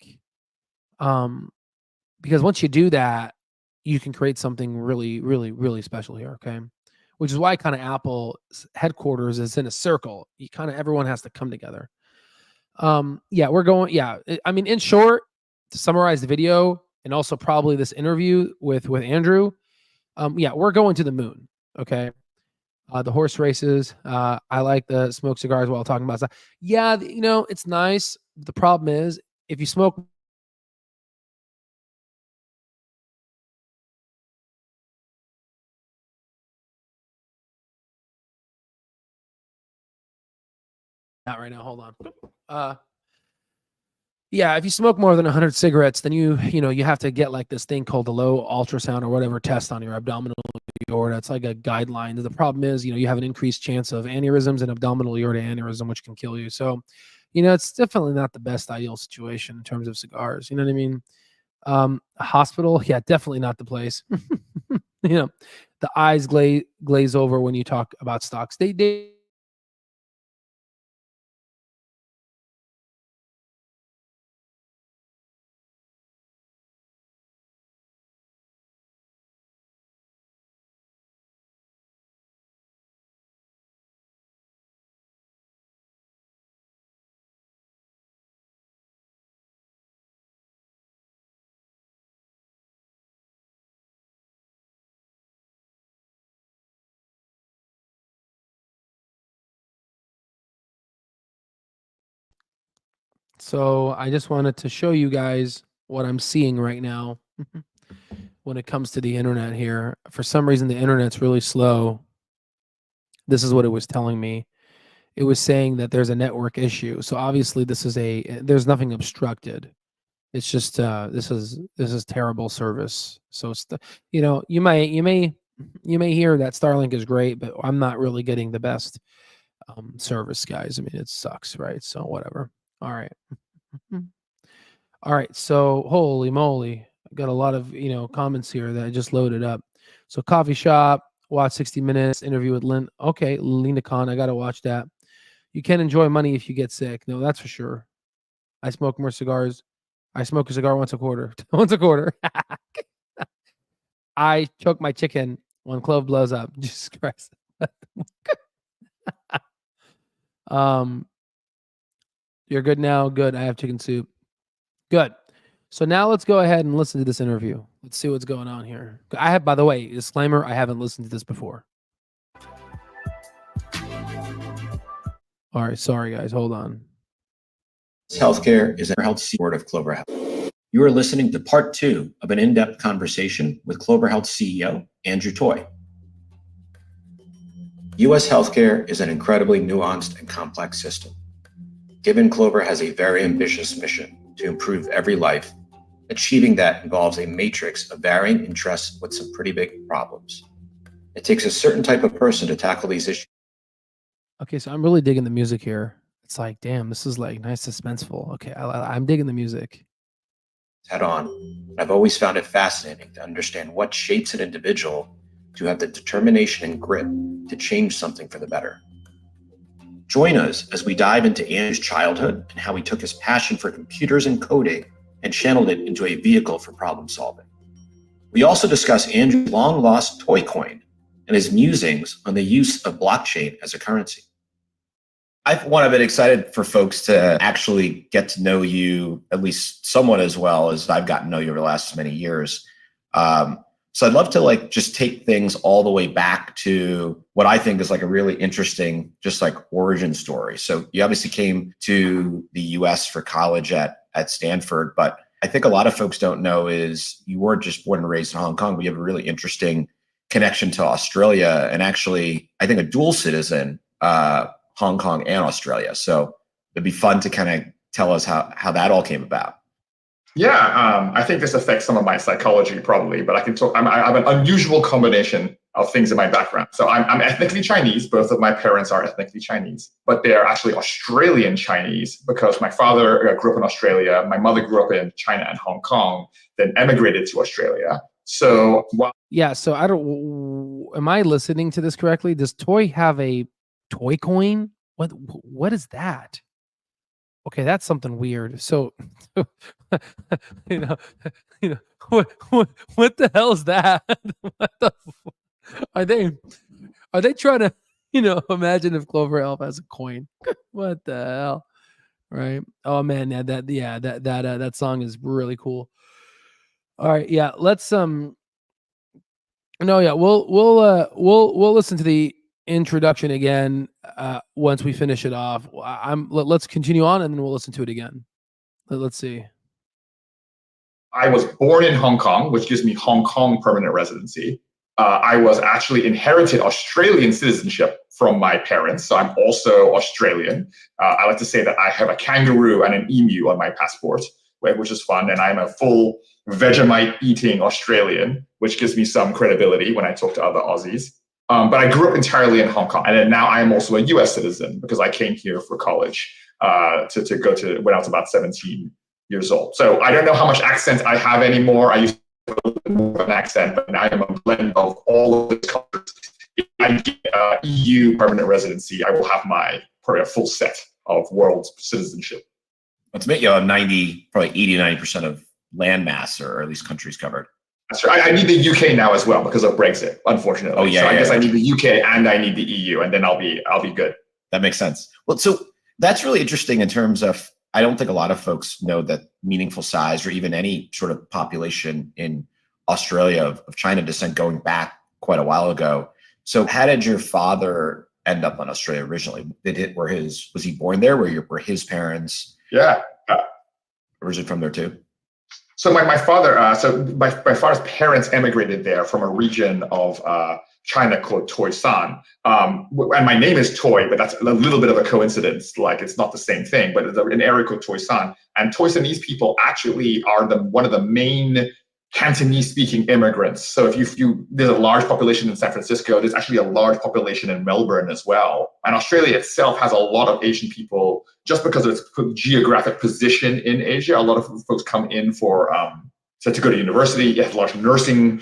Because once you do that, you can create something really, really, really special here. Okay. Which is why kind of Apple's headquarters is in a circle. Everyone has to come together. We're going. Yeah. I mean, in short, to summarize the video and also probably this interview with Andrew, we're going to the moon. Okay. The horse races. I like the smoke cigars while talking about stuff. Yeah, it's nice. The problem is if you smoke not right now, hold on. If you smoke more than 100 cigarettes, then you have to get like this thing called the low ultrasound or whatever test on your abdominal aorta. It's like a guideline. The problem is, you have an increased chance of aneurysms and abdominal aorta aneurysm, which can kill you. So, it's definitely not the best ideal situation in terms of cigars. You know what I mean? A hospital, yeah, definitely not the place. The eyes glaze over when you talk about stocks. They So I just wanted to show you guys what I'm seeing right now when it comes to the internet here. For some reason, the internet's really slow. This is what it was telling me. It was saying that there's a network issue. So obviously there's nothing obstructed. It's just this is terrible service. So it's you may hear that Starlink is great, but I'm not really getting the best service, guys. I mean, it sucks, right? So whatever. All right. All right. So holy moly, I got a lot of comments here that I just loaded up. So coffee shop, watch 60 Minutes, interview with Lynn. Okay, Lena Khan, I gotta watch that. You can enjoy money if you get sick. No, that's for sure. I smoke more cigars. I smoke a cigar once a quarter. Once a quarter. I choke my chicken when clove blows up. Jesus Christ. You're good now. Good. I have chicken soup. Good. So now let's go ahead and listen to this interview. Let's see what's going on here. I have, by the way, disclaimer, I haven't listened to this before. All right. Sorry, guys. Hold on. Healthcare is a health support of Clover Health. You are listening to part 2 of an in-depth conversation with Clover Health CEO Andrew Toy. U.S. healthcare is an incredibly nuanced and complex system. Given Clover has a very ambitious mission to improve every life, achieving that involves a matrix of varying interests with some pretty big problems. It takes a certain type of person to tackle these issues. Okay, so I'm really digging the music here. It's like, damn, this is like nice, suspenseful. Okay, I'm digging the music. Head on. I've always found it fascinating to understand what shapes an individual to have the determination and grit to change something for the better. Join us as we dive into Andrew's childhood and how he took his passion for computers and coding and channeled it into a vehicle for problem solving. We also discuss Andrew's long-lost toy coin and his musings on the use of blockchain as a currency. I've been excited for folks to actually get to know you at least somewhat as well as I've gotten to know you over the last many years. So I'd love to just take things all the way back to what I think is a really interesting, just origin story. So you obviously came to the US for college at Stanford, but I think a lot of folks don't know is you weren't just born and raised in Hong Kong, but you have a really interesting connection to Australia and actually, I think a dual citizen, Hong Kong and Australia. So it'd be fun to kind of tell us how that all came about. Yeah, I think this affects some of my psychology probably, but I can talk. I have an unusual combination of things in my background. So I'm ethnically Chinese. Both of my parents are ethnically Chinese, but they're actually Australian Chinese because my father grew up in Australia. My mother grew up in China and Hong Kong, then emigrated to Australia. So yeah, so I don't. Am I listening to this correctly? Does Toy have a toy coin? What is that? Okay, that's something weird. So, what the hell is that? Are they trying to, imagine if Clover Health has a coin? What the hell, right? Oh man, that song is really cool. All right, yeah, let's we'll listen to the introduction again once we finish it off. Let's continue on and then we'll listen to it again. Let's see. I was born in Hong Kong, which gives me Hong Kong permanent residency. I was actually inherited Australian citizenship from my parents, so I'm also Australian. I like to say that I have a kangaroo and an emu on my passport, which is fun, and I'm a full Vegemite eating Australian, which gives me some credibility when I talk to other Aussies. But I grew up entirely in Hong Kong, and then now I am also a U.S. citizen because I came here for college to go to when I was about 17 years old. So I don't know how much accent I have anymore. I used to have a little more of an accent, but now I'm a blend of all of these cultures. If I get EU permanent residency, I will have probably a full set of world citizenship. Let's make you probably 80-90% of landmass, or at least countries covered. That's right. I need the UK now as well because of Brexit, unfortunately. Oh yeah. So I guess I need the UK and I need the EU, and then I'll be good. That makes sense. Well, so that's really interesting in terms of, I don't think a lot of folks know that meaningful size or even any sort of population in Australia of China descent going back quite a while ago. So how did your father end up in Australia originally? Was he born there? Were his parents? Yeah. originally from there too? So my father, my father's parents emigrated there from a region of China called Toisan. And my name is Toy, but that's a little bit of a coincidence. Like it's not the same thing, but it's an area called Toisan. And Toisanese people actually are one of the main Cantonese-speaking immigrants. So if you there's a large population in San Francisco. There's actually a large population in Melbourne as well. And Australia itself has a lot of Asian people just because of its geographic position in Asia. A lot of folks come in for to go to university. It has large nursing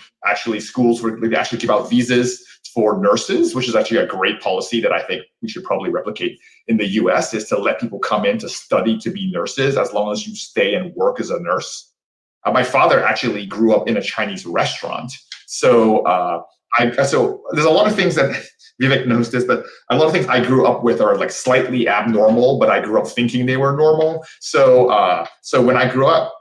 schools where they actually give out visas for nurses, which is actually a great policy that I think we should probably replicate in the US, is to let people come in to study to be nurses as long as you stay and work as a nurse. My father actually grew up in a Chinese restaurant. So so there's a lot of things that Vivek knows this, but a lot of things I grew up with are like slightly abnormal, but I grew up thinking they were normal. So when I grew up,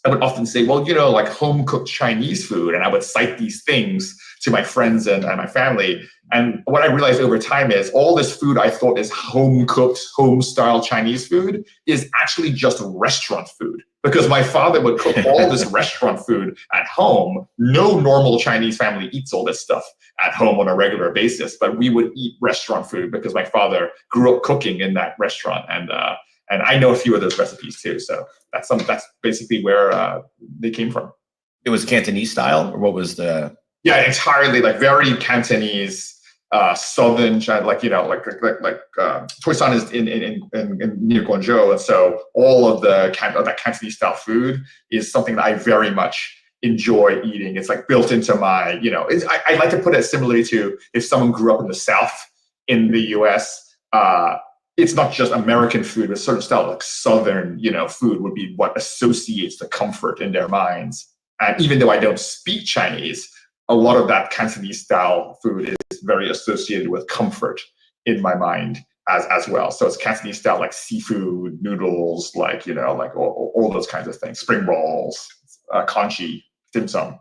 I would often say, well, like home cooked Chinese food. And I would cite these things to my friends and my family. And what I realized over time is all this food I thought is home cooked, home style Chinese food is actually just restaurant food. Because my father would cook all this restaurant food at home. No normal Chinese family eats all this stuff at home on a regular basis, but we would eat restaurant food because my father grew up cooking in that restaurant. And I know a few of those recipes too. So that's basically where they came from. It was Cantonese style, or what was the? Yeah, entirely like very Cantonese, southern China, like Toisan is in near Guangzhou, and so all of that Cantonese style food is something that I very much enjoy eating. It's like built into my, I like to put it similarly to if someone grew up in the South in the US. It's not just American food, but a certain style like Southern, food would be what associates the comfort in their minds. And even though I don't speak Chinese, a lot of that Cantonese style food is very associated with comfort in my mind as well. So it's Cantonese style, like seafood, noodles, like all those kinds of things, spring rolls, congee, dim sum.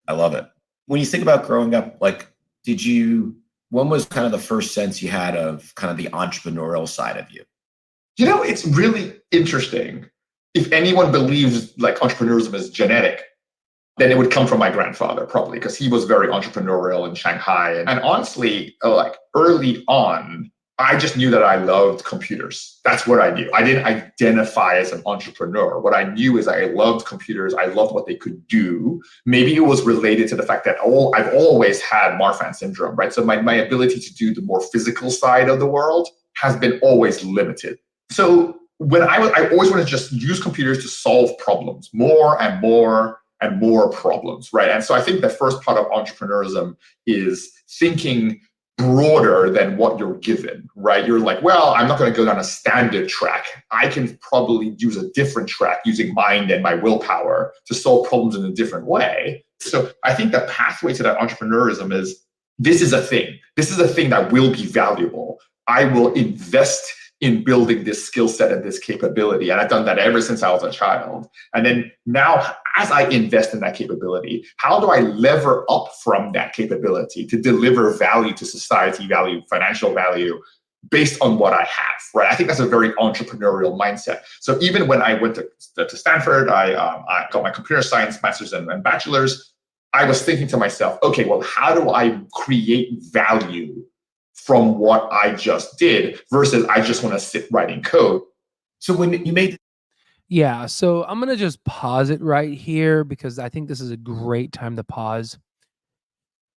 I love it. When you think about growing up, like, when was kind of the first sense you had of kind of the entrepreneurial side of you? It's really interesting. If anyone believes like entrepreneurship is genetic, then it would come from my grandfather probably, because he was very entrepreneurial in Shanghai. And honestly, like early on, I just knew that I loved computers. That's what I knew. I didn't identify as an entrepreneur. What I knew is I loved computers. I loved what they could do. Maybe it was related to the fact that I've always had Marfan syndrome, right? So my ability to do the more physical side of the world has been always limited. So when I always want to just use computers to solve problems, more and more and more problems, right? And so I think the first part of entrepreneurism is thinking broader than what you're given, right? You're like, well, I'm not going to go down a standard track. I can probably use a different track using mind and my willpower to solve problems in a different way. So I think the pathway to that entrepreneurism is, this is a thing. This is a thing that will be valuable. I will invest in building this skill set and this capability. And I've done that ever since I was a child. And then now, as I invest in that capability, how do I lever up from that capability to deliver value to society, value, financial value, based on what I have, right? I think that's a very entrepreneurial mindset. So even when I went to Stanford, I got my computer science master's and bachelor's, I was thinking to myself, okay, well, how do I create value from what I just did versus I just want to sit writing code? So when you made... Yeah, so I'm going to just pause it right here because I think this is a great time to pause.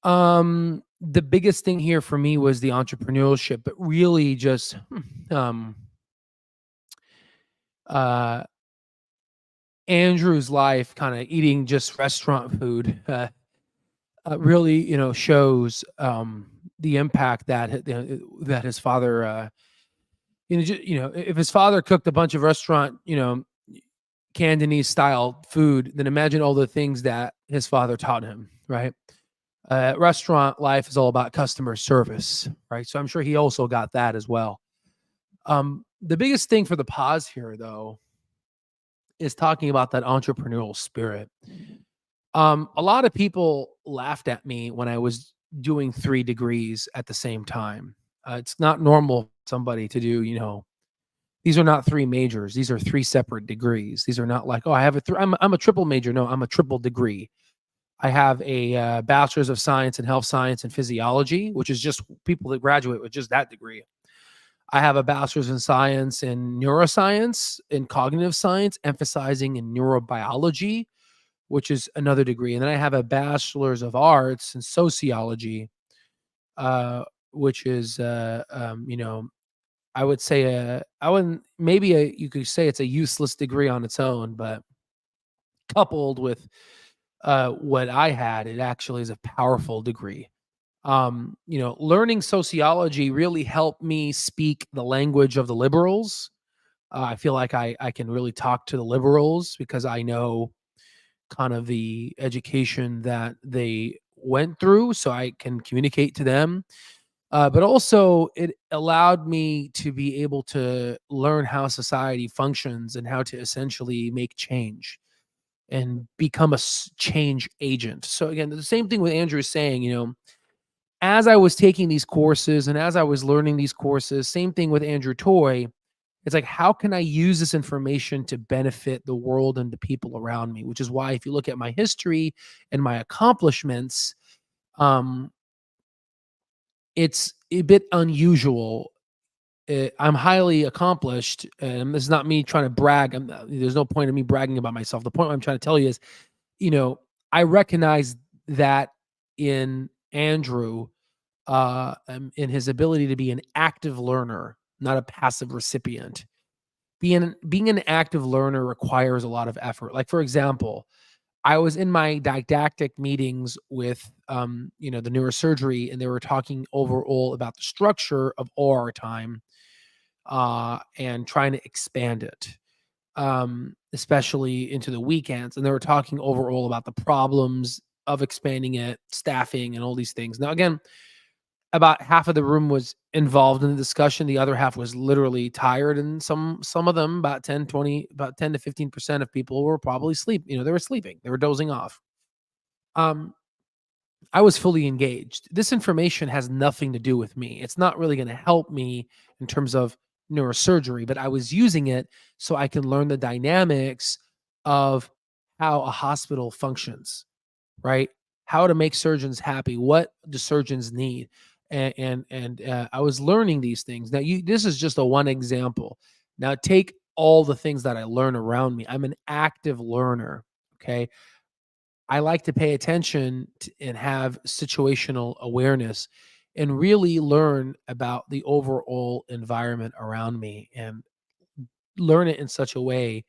The biggest thing here for me was the entrepreneurship, but really just Andrew's life, kind of eating just restaurant food, really, shows the impact that his father, if his father cooked a bunch of restaurant, Cantonese style food, then imagine all the things that his father taught him, right? Restaurant life is all about customer service, right? So I'm sure he also got that as well. The biggest thing for the pause here, though, is talking about that entrepreneurial spirit. A lot of people laughed at me when I was doing 3 degrees at the same time. It's not normal for somebody to do, these are not 3 majors. These are 3 separate degrees. These are not like, oh, I have I'm a triple major. No, I'm a triple degree. I have a bachelor's of science in health science and physiology, which is just people that graduate with just that degree. I have a bachelor's in science in neuroscience and cognitive science, emphasizing in neurobiology, which is another degree. And then I have a bachelor's of arts in sociology, which is, I would say, you could say it's a useless degree on its own, but coupled with what I had, it actually is a powerful degree. Learning sociology really helped me speak the language of the liberals. I feel like I can really talk to the liberals because I know kind of the education that they went through, so I can communicate to them. But also, it allowed me to be able to learn how society functions and how to essentially make change and become a change agent. So again, the same thing with Andrew is saying, as I was taking these courses and as I was learning these courses, same thing with Andrew Toy. It's like, how can I use this information to benefit the world and the people around me? Which is why, if you look at my history and my accomplishments, it's a bit unusual. I'm highly accomplished, and this is not me trying to brag. There's no point in me bragging about myself. The point I'm trying to tell you is, I recognize that in Andrew, in his ability to be an active learner, not a passive recipient. Being an active learner requires a lot of effort. Like, for example, I was in my didactic meetings with, the neurosurgery, and they were talking overall about the structure of OR time, and trying to expand it, especially into the weekends. And they were talking overall about the problems of expanding it, staffing, and all these things. Now, again, about half of the room was involved in the discussion. The other half was literally tired. And some of them, about 10 to 15% of people were probably they were sleeping. They were dozing off. I was fully engaged. This information has nothing to do with me. It's not really going to help me in terms of neurosurgery, but I was using it so I can learn the dynamics of how a hospital functions, right? How to make surgeons happy, what do surgeons need. And I was learning these things. Now, this is just one example. Now, take all the things that I learn around me. I'm an active learner, okay? I like to pay attention and have situational awareness and really learn about the overall environment around me and learn it in such a way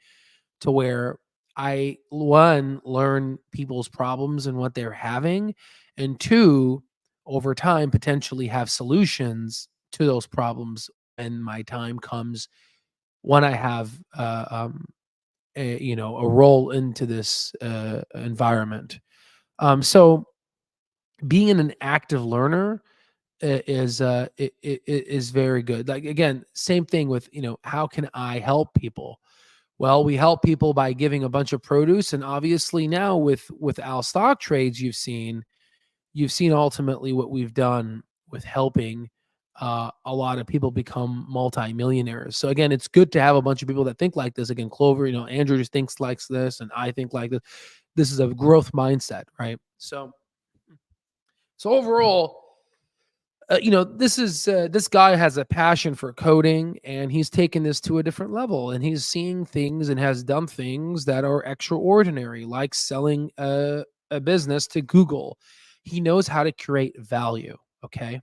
to where I, one, learn people's problems and what they're having, and two, over time, potentially have solutions to those problems when my time comes, when I have a role into this environment. So being an active learner is very good. Like, again, same thing with, how can I help people? Well, we help people by giving a bunch of produce, and obviously now with our stock trades, you've seen ultimately what we've done with helping a lot of people become multimillionaires. So again, it's good to have a bunch of people that think like this. Again, Clover, Andrew just thinks like this, and I think like this. This is a growth mindset, right? So overall, this guy has a passion for coding, and he's taken this to a different level, and he's seeing things and has done things that are extraordinary, like selling a business to Google. He knows how to create value, okay?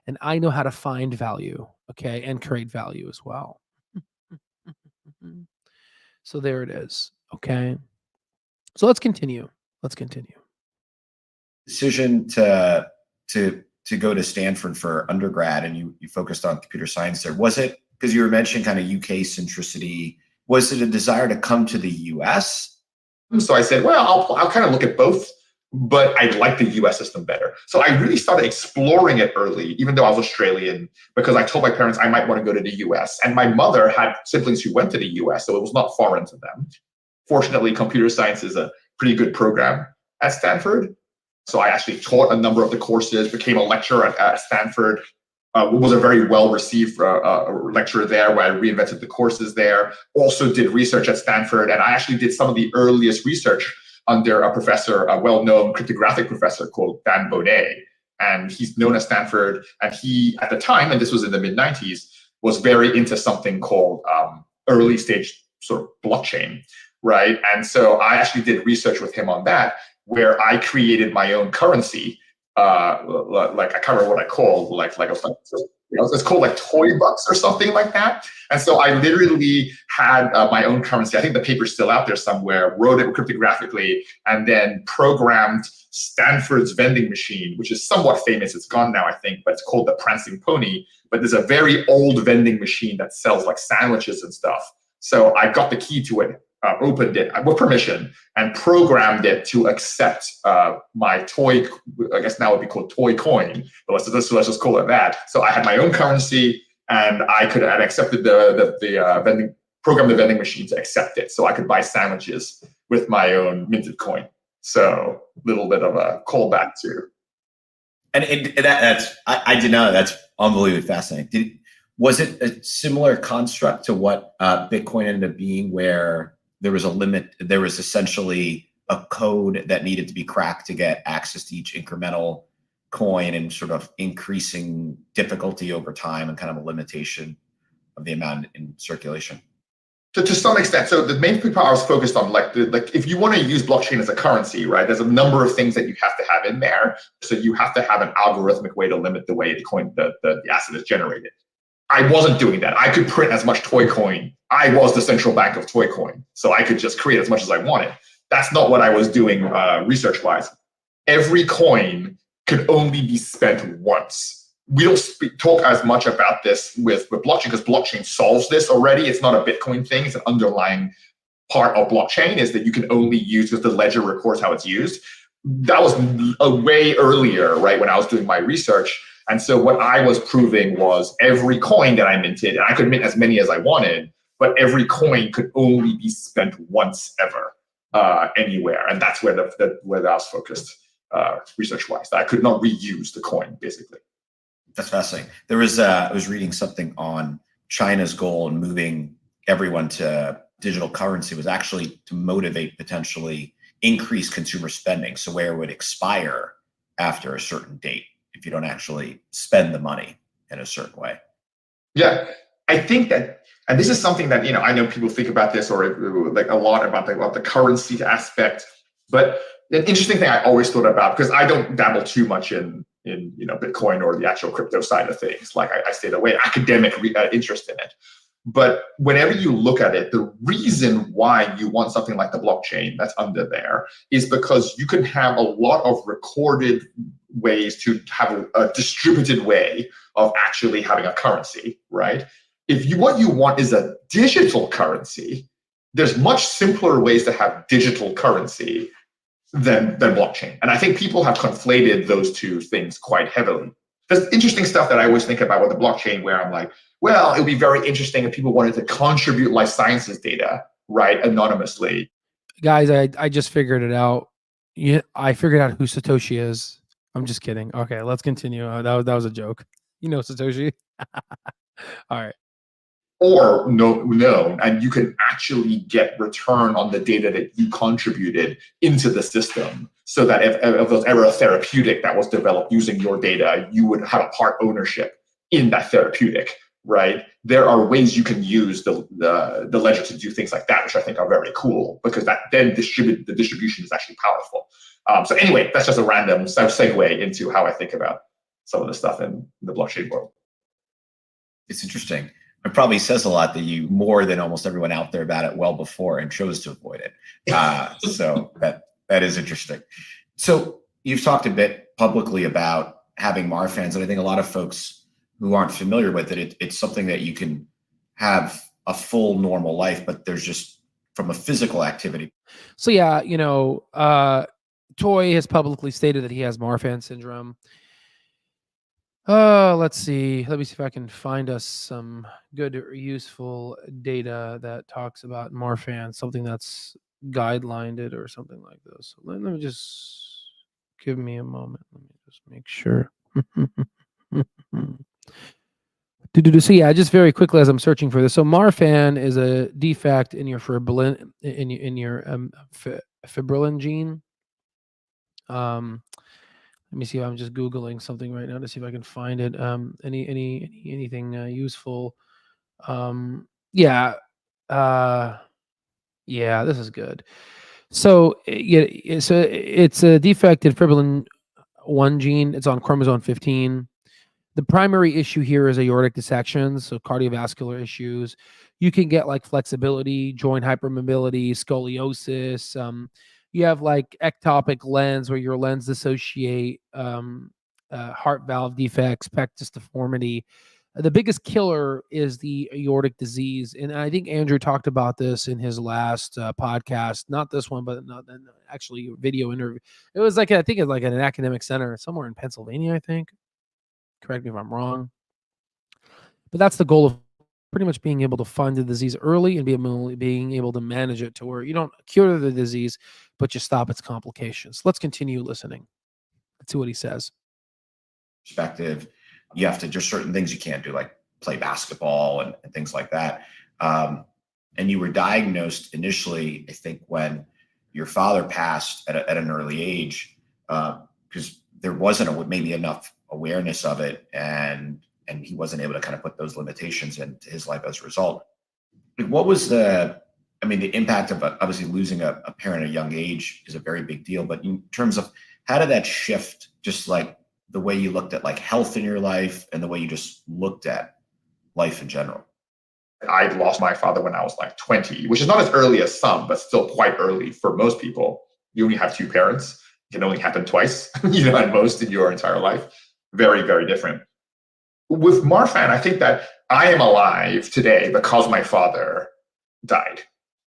And I know how to find value, okay, and create value as well. So there it is, okay? So let's continue. Decision to go to Stanford for undergrad, and you focused on computer science there. Was it because you were mentioning kind of UK centricity? Was it a desire to come to the US? So I said, well, I'll kind of look at both, but I like the US system better. So I really started exploring it early, even though I was Australian, because I told my parents I might want to go to the US. And my mother had siblings who went to the US, so it was not foreign to them. Fortunately, computer science is a pretty good program at Stanford. So I actually taught a number of the courses, became a lecturer at Stanford. was a very well-received lecturer there, where I reinvented the courses there. Also did research at Stanford, and I actually did some of the earliest research under a professor, a well-known cryptographic professor called Dan Bonet. And he's known at Stanford, and he, at the time, and this was in the mid-90s, was very into something called early stage sort of blockchain, right? And so I actually did research with him on that, where I created my own currency. Like I can't remember what I called, it's called like Toy Bucks or something like that. And so I literally had my own currency. I think the paper's still out there somewhere. Wrote it cryptographically, and then programmed Stanford's vending machine, which is somewhat famous. It's gone now, I think, but it's called the Prancing Pony. But there's a very old vending machine that sells like sandwiches and stuff. So I got the key to it, opened it with permission, and programmed it to accept my toy, I guess now it would be called Toy Coin, but let's just call it that. So I had my own currency, and I accepted the vending machine to accept it, so I could buy sandwiches with my own minted coin. So a little bit of a callback to. And I did not know. That's unbelievably fascinating. Was it a similar construct to what Bitcoin ended up being, where there was a limit? There was essentially a code that needed to be cracked to get access to each incremental coin, and sort of increasing difficulty over time, and kind of a limitation of the amount in circulation. To some extent. So the main part I was focused on, like if you want to use blockchain as a currency, right? There's a number of things that you have to have in there. So you have to have an algorithmic way to limit the way the asset is generated. I wasn't doing that. I could print as much Toy Coin. I was the central bank of Toy Coin, so I could just create as much as I wanted. That's not what I was doing research-wise. Every coin could only be spent once. We don't talk as much about this with blockchain, because blockchain solves this already. It's not a Bitcoin thing. It's an underlying part of blockchain, is that you can only use, because the ledger records how it's used. That was a way earlier, right, when I was doing my research. And so what I was proving was every coin that I minted, and I could mint as many as I wanted, but every coin could only be spent once ever, anywhere. And that's where where I was focused research-wise. That I could not reuse the coin, basically. That's fascinating. There was I was reading something on China's goal in moving everyone to digital currency was actually to motivate potentially increased consumer spending. So where it would expire after a certain date if you don't actually spend the money in a certain way. Yeah, I think that, and this is something that, I know people think about this, or like a lot about the currency aspect. But an interesting thing I always thought about, because I don't dabble too much in Bitcoin or the actual crypto side of things. Like I stayed away, academic interest in it. But whenever you look at it, the reason why you want something like the blockchain that's under there is because you can have a lot of recorded ways to have a distributed way of actually having a currency, right? What you want is a digital currency, there's much simpler ways to have digital currency than blockchain. And I think people have conflated those two things quite heavily. There's interesting stuff that I always think about with the blockchain, where I'm like, well, it would be very interesting if people wanted to contribute life sciences data, right, anonymously. Guys, I just figured it out. Yeah, I figured out who Satoshi is. I'm just kidding. Okay, let's continue. That was a joke. You know Satoshi? All right. Or known, and you can actually get return on the data that you contributed into the system, so that if there was ever a therapeutic that was developed using your data, you would have a part ownership in that therapeutic, right? There are ways you can use the ledger to do things like that, which I think are very cool, because that then the distribution is actually powerful. So anyway, that's just a random segue into how I think about some of the stuff in the blockchain world. It's interesting. It probably says a lot that you, more than almost everyone out there, about it well before and chose to avoid it. So that is interesting. So you've talked a bit publicly about having Marfans, and I think a lot of folks who aren't familiar with it, it's something that you can have a full normal life, but there's just from a physical activity. So yeah, Toy has publicly stated that he has Marfan syndrome. Let's see. Let me see if I can find us some good or useful data that talks about Marfan, something that's guidelined or something like this. Let me just give me a moment. Let me just make sure. So yeah, just very quickly as I'm searching for this. So Marfan is a defect in your fibrillin fibrillin gene. Let me see if I'm just Googling something right now to see if I can find it. Anything useful? Yeah. Yeah, this is good. So yeah, it's a defect in fibrillin 1 gene. It's on chromosome 15. The primary issue here is aortic dissections, so cardiovascular issues. You can get like flexibility, joint hypermobility, scoliosis. You have like ectopic lens where your lens dissociate, heart valve defects, pectus deformity. The biggest killer is the aortic disease, and I think Andrew talked about this in his last podcast. Not this one, but actually a video interview. It was like I think it's like an academic center somewhere in Pennsylvania, I think. Correct me if I'm wrong. But that's the goal of pretty much being able to find the disease early and being able to manage it to where you don't cure the disease, but you stop its complications. Let's continue listening. Let's see what he says. Perspective, you have to, there's certain things you can't do, like play basketball and things like that. And you were diagnosed initially, I think, when your father passed at an early age, because there wasn't maybe enough awareness of it, and he wasn't able to kind of put those limitations into his life as a result. Like, what was the impact of obviously losing a parent at a young age is a very big deal, but in terms of how did that shift just like the way you looked at like health in your life and the way you just looked at life in general? I lost my father when I was like 20, which is not as early as some, but still quite early for most people. You only have two parents. It can only happen twice, at most in your entire life. Very, very different. With Marfan, I think that I am alive today because my father died.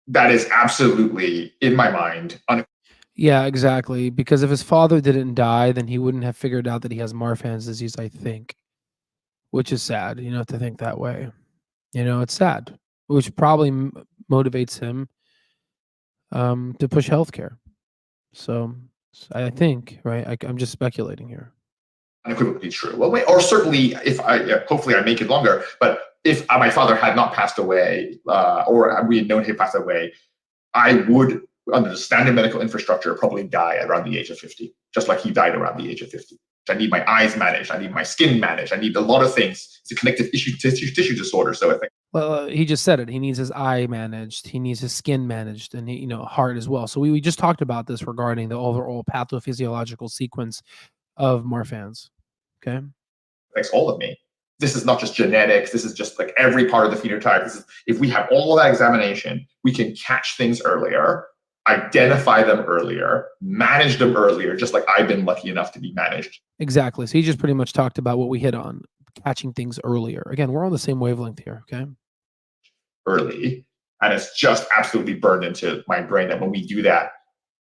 That is absolutely in my mind. Yeah, exactly. Because if his father didn't die, then he wouldn't have figured out that he has Marfan's disease, I think, which is sad, to think that way. It's sad, which probably motivates him to push healthcare. So I think, right, I'm just speculating here. Unequivocally true. Well, or certainly, hopefully I make it longer, but if my father had not passed away, or we had known he passed away, I would, under the standard medical infrastructure, probably die around the age of 50, just like he died around the age of 50. I need my eyes managed. I need my skin managed. I need a lot of things. It's a connective tissue disorder. So I think. Well, he just said it. He needs his eye managed. He needs his skin managed, and heart as well. So we just talked about this regarding the overall pathophysiological sequence of Marfan's. Okay. Affects all of me. This is not just genetics. This is just like every part of the phenotype. If we have all of that examination, we can catch things earlier, identify them earlier, manage them earlier, just like I've been lucky enough to be managed. Exactly. So he just pretty much talked about what we hit on, catching things earlier. Again, we're on the same wavelength here. Okay. Early. And it's just absolutely burned into my brain that when we do that,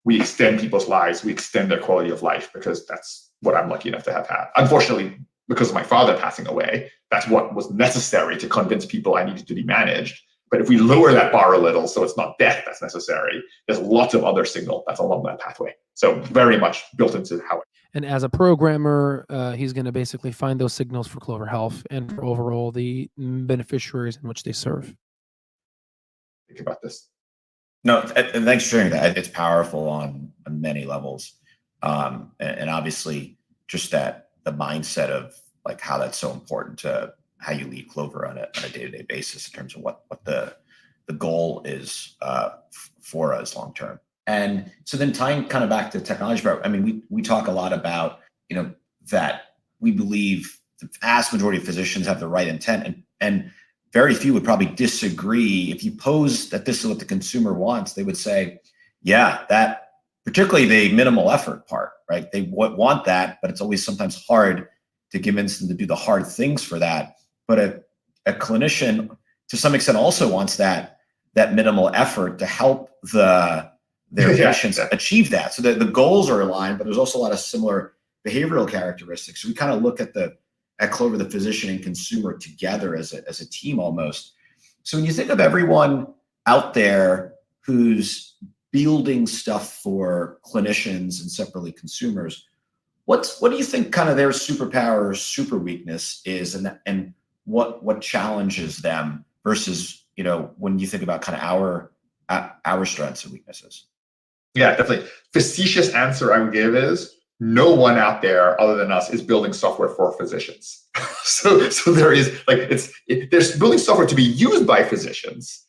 we extend people's lives, we extend their quality of life, because that's what I'm lucky enough to have had. Unfortunately, because of my father passing away, that's what was necessary to convince people I needed to be managed. But if we lower that bar a little, so it's not death that's necessary, there's lots of other signal that's along that pathway. So very much built into how. And as a programmer, he's going to basically find those signals for Clover Health and for overall the beneficiaries in which they serve. Think about this. No, and thanks for sharing that. It's powerful on many levels. And obviously just that the mindset of like how that's so important to how you lead Clover on a day-to-day basis in terms of what the goal is for us long term. And so then tying kind of back to technology, we talk a lot about, that we believe the vast majority of physicians have the right intent, and very few would probably disagree. If you pose that this is what the consumer wants, they would say, yeah, that particularly the minimal effort part, right? They want that, but it's always sometimes hard to convince them to do the hard things for that. But a clinician, to some extent, also wants that minimal effort to help their patients achieve that. So the goals are aligned, but there's also a lot of similar behavioral characteristics. So we kind of look at Clover, the physician and consumer together as a team almost. So when you think of everyone out there who's building stuff for clinicians and separately consumers, What do you think kind of their superpower or super weakness is, and what challenges them versus, when you think about kind of our strengths and weaknesses? Yeah, definitely. Facetious answer I would give is no one out there other than us is building software for physicians. so there is there's building software to be used by physicians,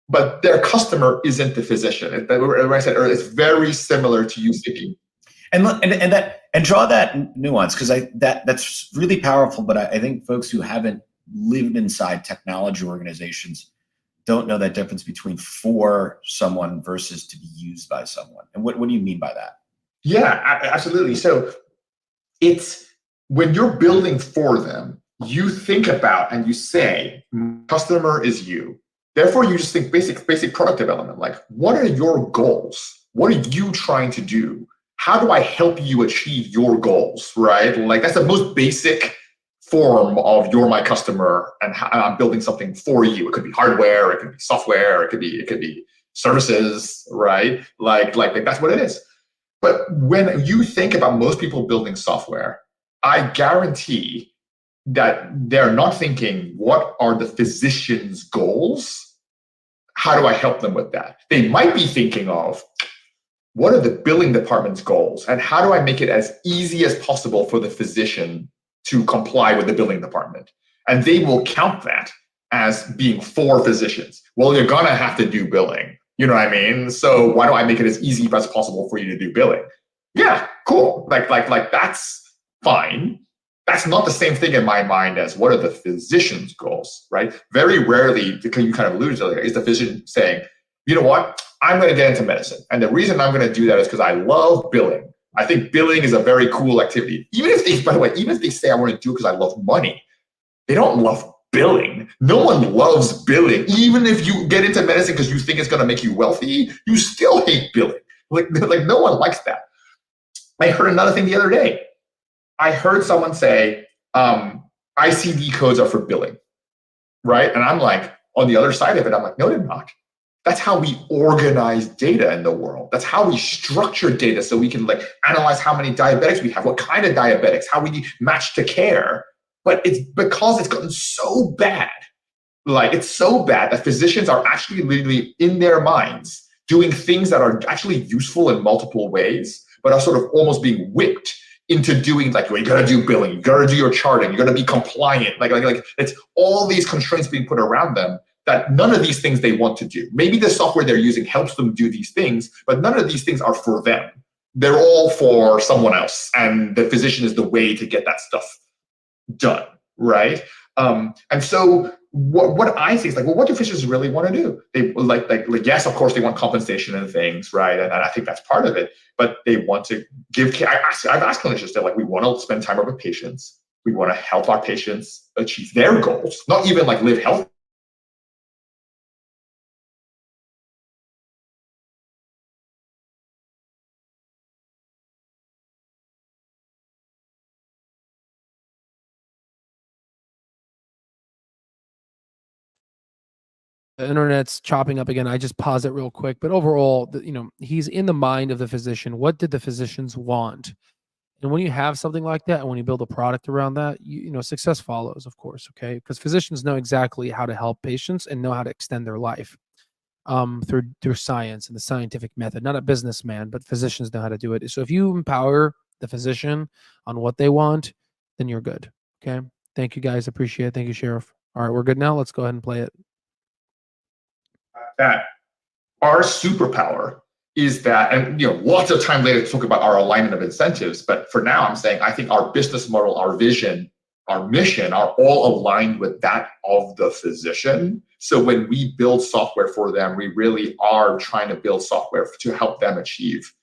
but their customer isn't the physician. Like I said earlier, it's very similar to you thinking. And draw that nuance, because that's really powerful. But I think folks who haven't lived inside technology organizations don't know that difference between for someone versus to be used by someone. And what do you mean by that? Yeah, absolutely. So it's when you're building for them, you think about and you say, customer is you. Therefore, you just think basic product development. Like, what are your goals? What are you trying to do? How do I help you achieve your goals, right? Like, that's the most basic form of you're my customer and I'm building something for you. It could be hardware, it could be software, it could be services, right? Like that's what it is. But when you think about most people building software, I guarantee that they're not thinking, what are the physician's goals? How do I help them with that? They might be thinking of, what are the billing department's goals? And how do I make it as easy as possible for the physician to comply with the billing department? And they will count that as being for physicians. Well, you're gonna have to do billing. You know what I mean? So why don't I make it as easy as possible for you to do billing? Yeah, cool. Like that's fine. That's not the same thing in my mind as what are the physician's goals, right? Very rarely, because you kind of alluded to it, is the physician saying, you know what? I'm going to get into medicine. And the reason I'm going to do that is because I love billing. I think billing is a very cool activity. Even if they, by the way, even if they say I want to do it because I love money, they don't love billing. No one loves billing. Even if you get into medicine because you think it's going to make you wealthy, you still hate billing. Like no one likes that. I heard another thing the other day. I heard someone say, ICD codes are for billing, right? And I'm like, on the other side of it, I'm like, no, they're not. That's how we organize data in the world. That's how we structure data so we can analyze how many diabetics we have, what kind of diabetics, how we match to care. But it's because it's gotten so bad. It's so bad that physicians are actually literally in their minds doing things that are actually useful in multiple ways, but are sort of almost being whipped into doing you gotta do billing, you gotta do your charting, you gotta be compliant. Like it's all these constraints being put around them that none of these things they want to do. Maybe the software they're using helps them do these things, but none of these things are for them. They're all for someone else, and the physician is the way to get that stuff done, right? And so what I think is what do physicians really want to do? They yes, of course they want compensation and things, right? And I think that's part of it. But they want to give care. I've asked clinicians that we want to spend time with patients. We want to help our patients achieve their goals, not even live healthy. The internet's chopping up again. I just pause it real quick. But overall, he's in the mind of the physician. What did the physicians want? And when you have something like that, and when you build a product around that, success follows, of course. Okay, because physicians know exactly how to help patients and know how to extend their life through science and the scientific method. Not a businessman, but physicians know how to do it. So if you empower the physician on what they want, then you're good. Okay. Thank you guys. Appreciate it. Thank you, Sheriff. All right, we're good now. Let's go ahead and play it. That our superpower is that, and lots of time later to talk about our alignment of incentives, but for now I'm saying I think our business model, our vision, our mission are all aligned with that of the physician. So when we build software for them, we really are trying to build software to help them achieve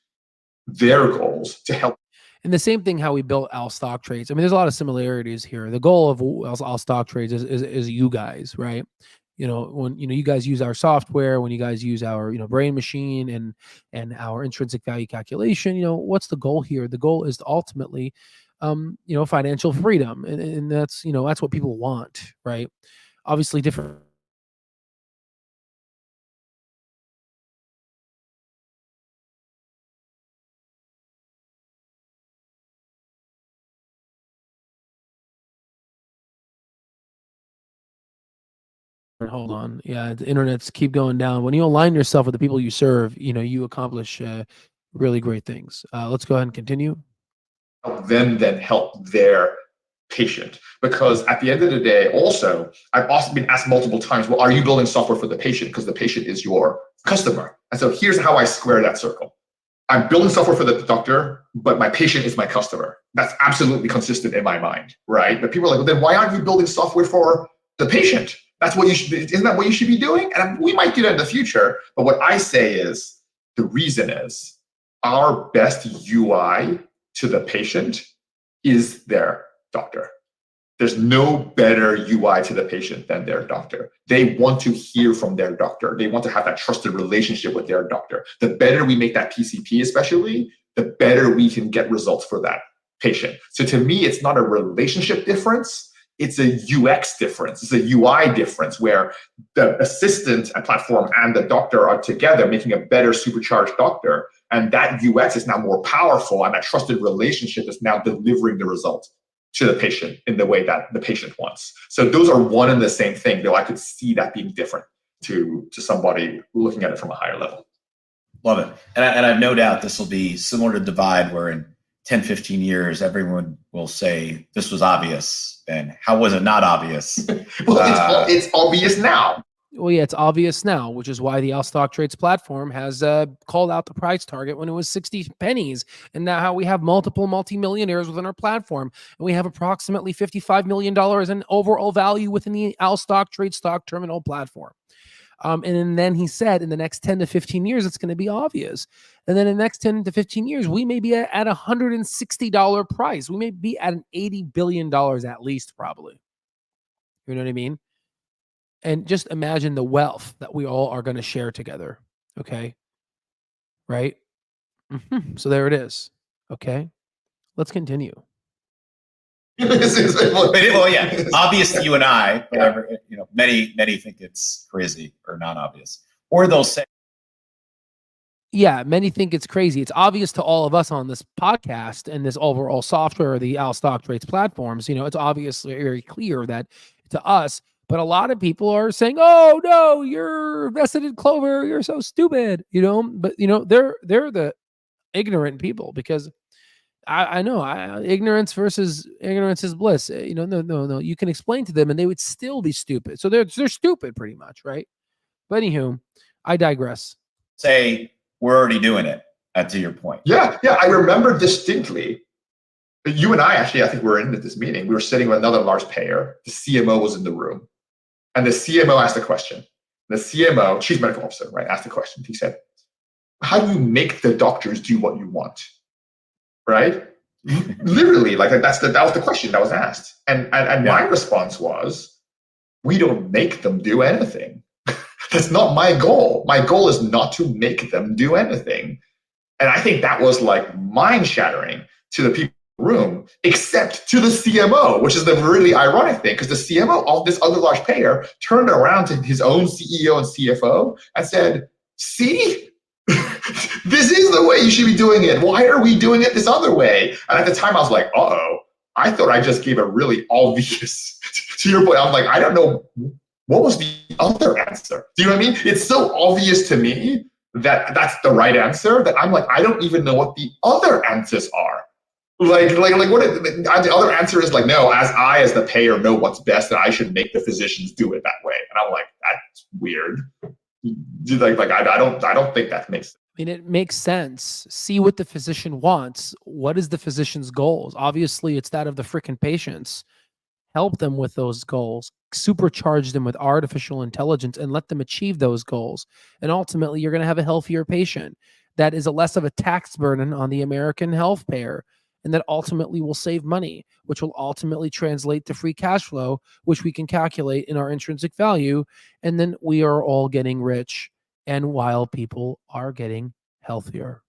their goals, to help. And the same thing how we built Al Stock Trades. I mean, there's a lot of similarities here. The goal of Al Stock Trades is you guys, right? When you guys use our software, when you guys use our brain machine and our intrinsic value calculation, what's the goal here? The goal is to ultimately financial freedom, and that's that's what people want, right? Obviously different Hold on. Yeah, the internets keep going down. When you align yourself with the people you serve, you accomplish really great things. Let's go ahead and continue. Help them then help their patient. Because at the end of the day, also, I've also been asked multiple times, well, are you building software for the patient? Because the patient is your customer. And so here's how I square that circle. I'm building software for the doctor, but my patient is my customer. That's absolutely consistent in my mind, right? But people are like, well, then why aren't you building software for the patient? That's what you should, isn't that what you should be doing? And we might do that in the future. But what I say is, the reason is our best UI to the patient is their doctor. There's no better UI to the patient than their doctor. They want to hear from their doctor. They want to have that trusted relationship with their doctor. The better we make that PCP especially, the better we can get results for that patient. So to me, it's not a relationship difference. It's a UX difference. It's a UI difference where the assistant and platform and the doctor are together making a better supercharged doctor. And that UX is now more powerful, and that trusted relationship is now delivering the result to the patient in the way that the patient wants. So those are one and the same thing, though I could see that being different to somebody looking at it from a higher level. Love it. And I have no doubt this will be similar to Divide, where in 10, 15 years, everyone will say this was obvious. And how was it not obvious? Well, it's obvious now. Well, yeah, it's obvious now, which is why the Al Stock Trades platform has called out the price target when it was 60 pennies. And now we have multiple multimillionaires within our platform. And we have approximately $55 million in overall value within the Al Stock Trades stock terminal platform. And then he said in the next 10 to 15 years, it's going to be obvious. And then in the next 10 to 15 years, we may be at $160 price. We may be at an $80 billion at least, probably. You know what I mean? And just imagine the wealth that we all are going to share together. Okay. Right. So there it is. Okay. Let's continue. Well, yeah, obvious to you and I, whatever, many think it's crazy or not obvious, or they'll say, yeah, many think it's crazy. It's obvious to all of us on this podcast and this overall software, the Al Stock Trades platforms. It's obviously very clear that to us, but a lot of people are saying, "Oh no, you're vested in Clover. You're so stupid." But they're the ignorant people, because I know ignorance versus ignorance is bliss. No. You can explain to them and they would still be stupid. So they're stupid pretty much, right? But anywho, I digress. Say we're already doing it. To your point. Yeah. I remember distinctly. You and I actually, I think we were in this meeting. We were sitting with another large payer. The CMO was in the room, and the CMO asked a question. The CMO, Chief Medical Officer, right, asked a question. He said, "How do you make the doctors do what you want?" Right? Literally, like that was the question that was asked. And my response was, we don't make them do anything. That's not my goal. My goal is not to make them do anything. And I think that was like mind-shattering to the people in the room, except to the CMO, which is the really ironic thing, because the CMO of this other large payer turned around to his own CEO and CFO and said, "See? This is the way you should be doing it. Why are we doing it this other way?" And at the time I was like, uh-oh, I thought I just gave a really obvious, to your point, I'm like, I don't know, what was the other answer? Do you know what I mean? It's so obvious to me that that's the right answer that I'm like, I don't even know what the other answers are. Like what the other answer is like, no, as the payer know what's best, and I should make the physicians do it that way. And I'm like, that's weird. I don't think that makes sense. I mean, it makes sense. See what the physician wants. What is the physician's goals? Obviously, it's that of the freaking patients. Help them with those goals. Supercharge them with artificial intelligence and let them achieve those goals. And ultimately, you're going to have a healthier patient that is less of a tax burden on the American health payer, and that ultimately will save money, which will ultimately translate to free cash flow, which we can calculate in our intrinsic value. And then we are all getting rich, and while people are getting healthier.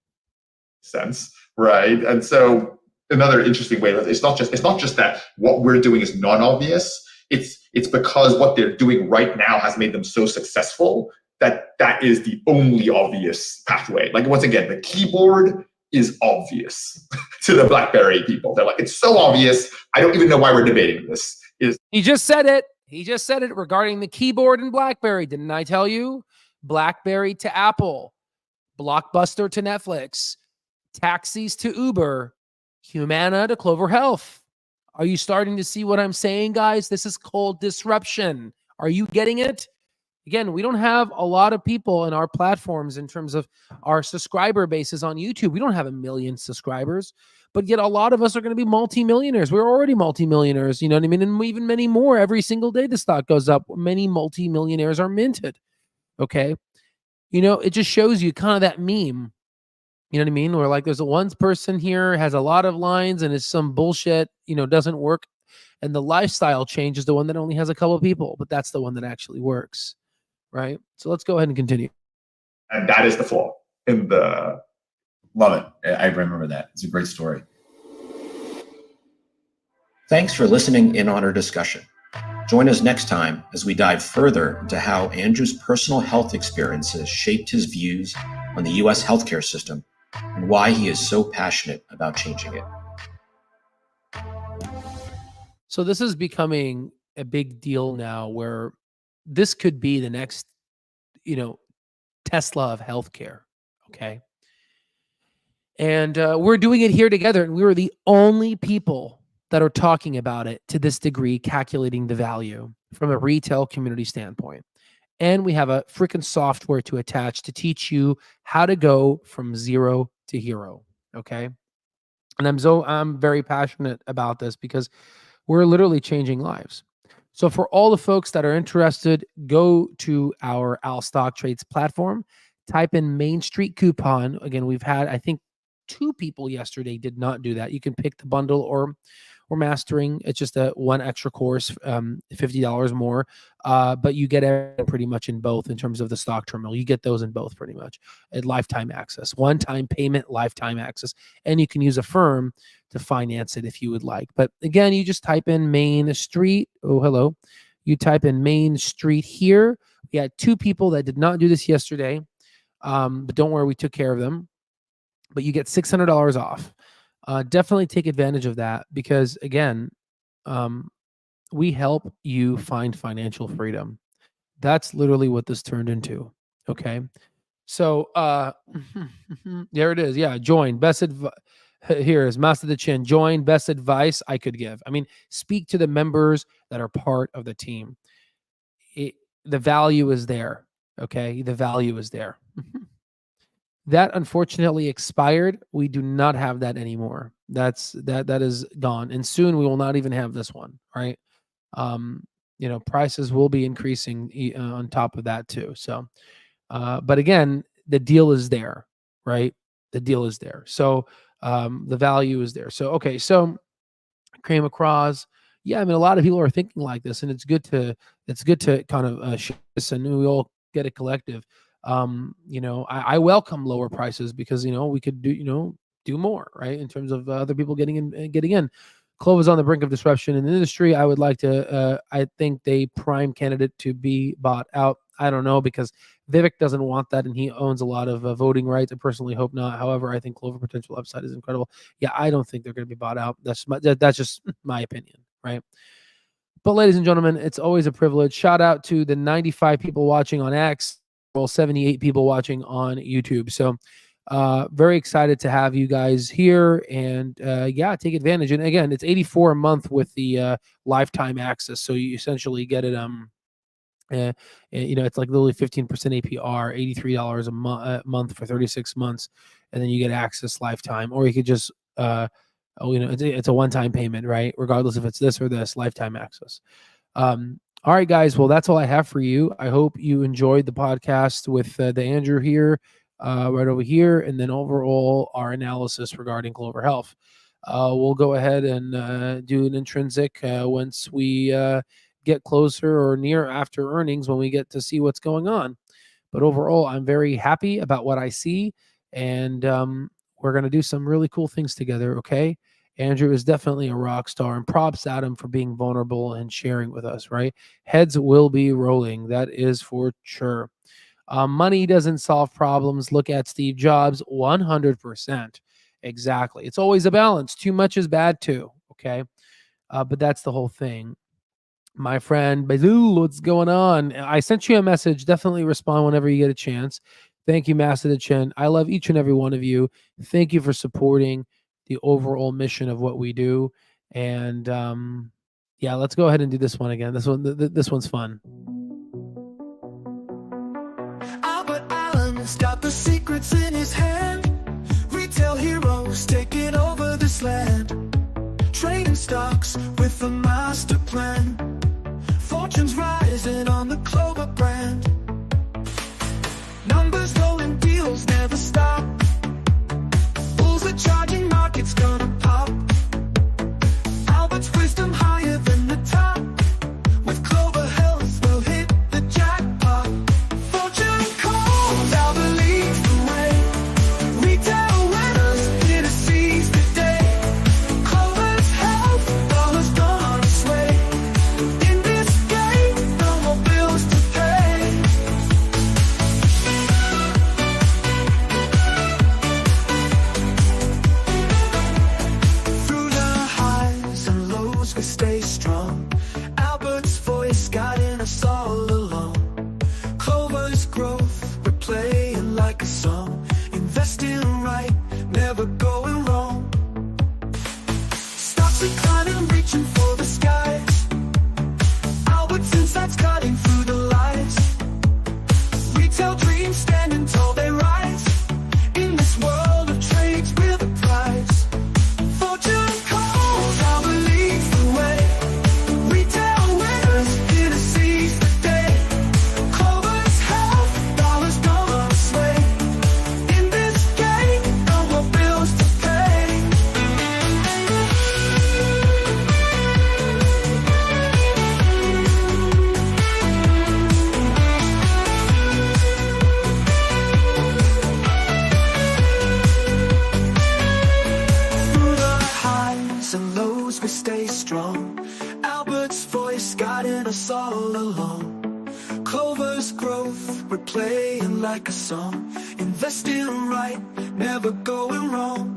Sense, right? And so another interesting way, it's not just that what we're doing is non-obvious. It's because what they're doing right now has made them so successful that is the only obvious pathway. Like, once again, the keyboard is obvious to the BlackBerry people. They're like, it's so obvious. I don't even know why we're debating this. He just said it. He just said it regarding the keyboard and BlackBerry. Didn't I tell you? BlackBerry to Apple, Blockbuster to Netflix, taxis to Uber, Humana to Clover Health. Are you starting to see what I'm saying, guys? This is called disruption. Are you getting it? Again, we don't have a lot of people in our platforms in terms of our subscriber bases on YouTube. We don't have 1 million subscribers, but yet a lot of us are going to be multimillionaires. We're already multimillionaires, you know what I mean? And even many more. Every single day the stock goes up. Many multimillionaires are minted, okay? You know, it just shows you kind of that meme, you know what I mean? Where like there's a one person here has a lot of lines and it's some bullshit, you know, doesn't work. And the lifestyle change is the one that only has a couple of people, but that's the one that actually works. Right. So let's go ahead and continue. And that is the flaw in the. Love it. I remember that. It's a great story. Thanks for listening in on our discussion. Join us next time as we dive further into how Andrew's personal health experiences shaped his views on the U.S. healthcare system and why he is so passionate about changing it. So this is becoming a big deal now where this could be the next, you know, Tesla of healthcare. Okay. And we're doing it here together. And we were the only people that are talking about it to this degree, calculating the value from a retail community standpoint. And we have a freaking software to attach to teach you how to go from zero to hero. Okay. And I'm very passionate about this because we're literally changing lives. So for all the folks that are interested, go to our Al Stock Trades platform, type in Main Street coupon. Again, we've had, I think 2 people yesterday did not do that. You can pick the bundle or mastering. It's just a one extra course, $50 more. But you get everything pretty much in both in terms of the stock terminal. You get those in both pretty much at lifetime access, one-time payment, lifetime access. And you can use a firm to finance it if you would like. But again, you just type in Main Street. Oh, hello. You type in Main Street here. We had 2 people that did not do this yesterday. But don't worry, we took care of them. But you get $600 off. Definitely take advantage of that because, again, we help you find financial freedom. That's literally what this turned into. Okay. So there it is. Yeah. Join. Best advice. Here is Master the Chin. Join. Best advice I could give. I mean, speak to the members that are part of the team. The value is there. Okay. The value is there. That unfortunately expired. We do not have that anymore. That is gone. And soon we will not even have this one. Right. You know, prices will be increasing on top of that too. So, but again, the deal is there, right? The deal is there. So, the value is there. So, okay. So came across, yeah, I mean, a lot of people are thinking like this, and it's good to kind of share this, and we all get a collective. You know, I welcome lower prices because, you know, we could do more, right? In terms of other people getting in. Clover is on the brink of disruption in the industry. I would like to, I think they prime candidate to be bought out. I don't know because Vivek doesn't want that and he owns a lot of voting rights. I personally hope not. However, I think Clover potential upside is incredible. Yeah, I don't think they're going to be bought out. That's just my opinion, right? But ladies and gentlemen, it's always a privilege. Shout out to the 95 people watching on X, 78 people watching on YouTube. So very excited to have you guys here and yeah, take advantage. And again, it's $84 a month with the lifetime access. So you essentially get it, you know, it's like literally 15% APR, $83 a month for 36 months. And then you get access lifetime, or you could just, you know, it's a one-time payment, right? Regardless if it's this or this, lifetime access. All right, guys. Well, that's all I have for you. I hope you enjoyed the podcast with the Andrew here, right over here, and then overall our analysis regarding Clover Health. We'll go ahead and do an intrinsic once we get closer or near after earnings when we get to see what's going on. But overall, I'm very happy about what I see, and we're going to do some really cool things together, okay? Andrew is definitely a rock star, and props at him for being vulnerable and sharing with us, right? Heads will be rolling. That is for sure. Money doesn't solve problems. Look at Steve Jobs, 100%. Exactly. It's always a balance. Too much is bad too, okay? But that's the whole thing. My friend Bazul, what's going on? I sent you a message. Definitely respond whenever you get a chance. Thank you, Master the Chin. I love each and every one of you. Thank you for supporting the overall mission of what we do. And yeah, let's go ahead and do this one again. This one's fun. Albert Allen's got the secrets in his hand. Retail heroes taking over this land. Trading stocks with a master plan. Fortunes rising on the Clover brand. Numbers rolling, deals never stop. Bulls are charging, markets gonna pop. Albert's wisdom higher than the top. With Clover Health, we'll hit the jackpot. Fortune calls, Albert leads the way. Retail winners here to seize the day. Clover's Health, dollars gone sway. In this game, no more bills to pay. Through the highs and lows, we stay strong. Albert's voice guiding us all along. Clover's growth, we're playing like a song. Investing right, never going wrong. Stocks are climbing, reaching for the skies. Albert's insights cutting through the lies. Retail dreams standing tall, they rise. In this world of trades, we're the prize. Fortune calls, Albert leads the way. Retail winners here to seize the day. Clover's Health, dollars gonna sway. In this game, no more bills to pay. Through the highs and lows, we stay strong. Albert's voice guiding us all along. Clover's growth, we're playing like a song. Investing right, never going wrong.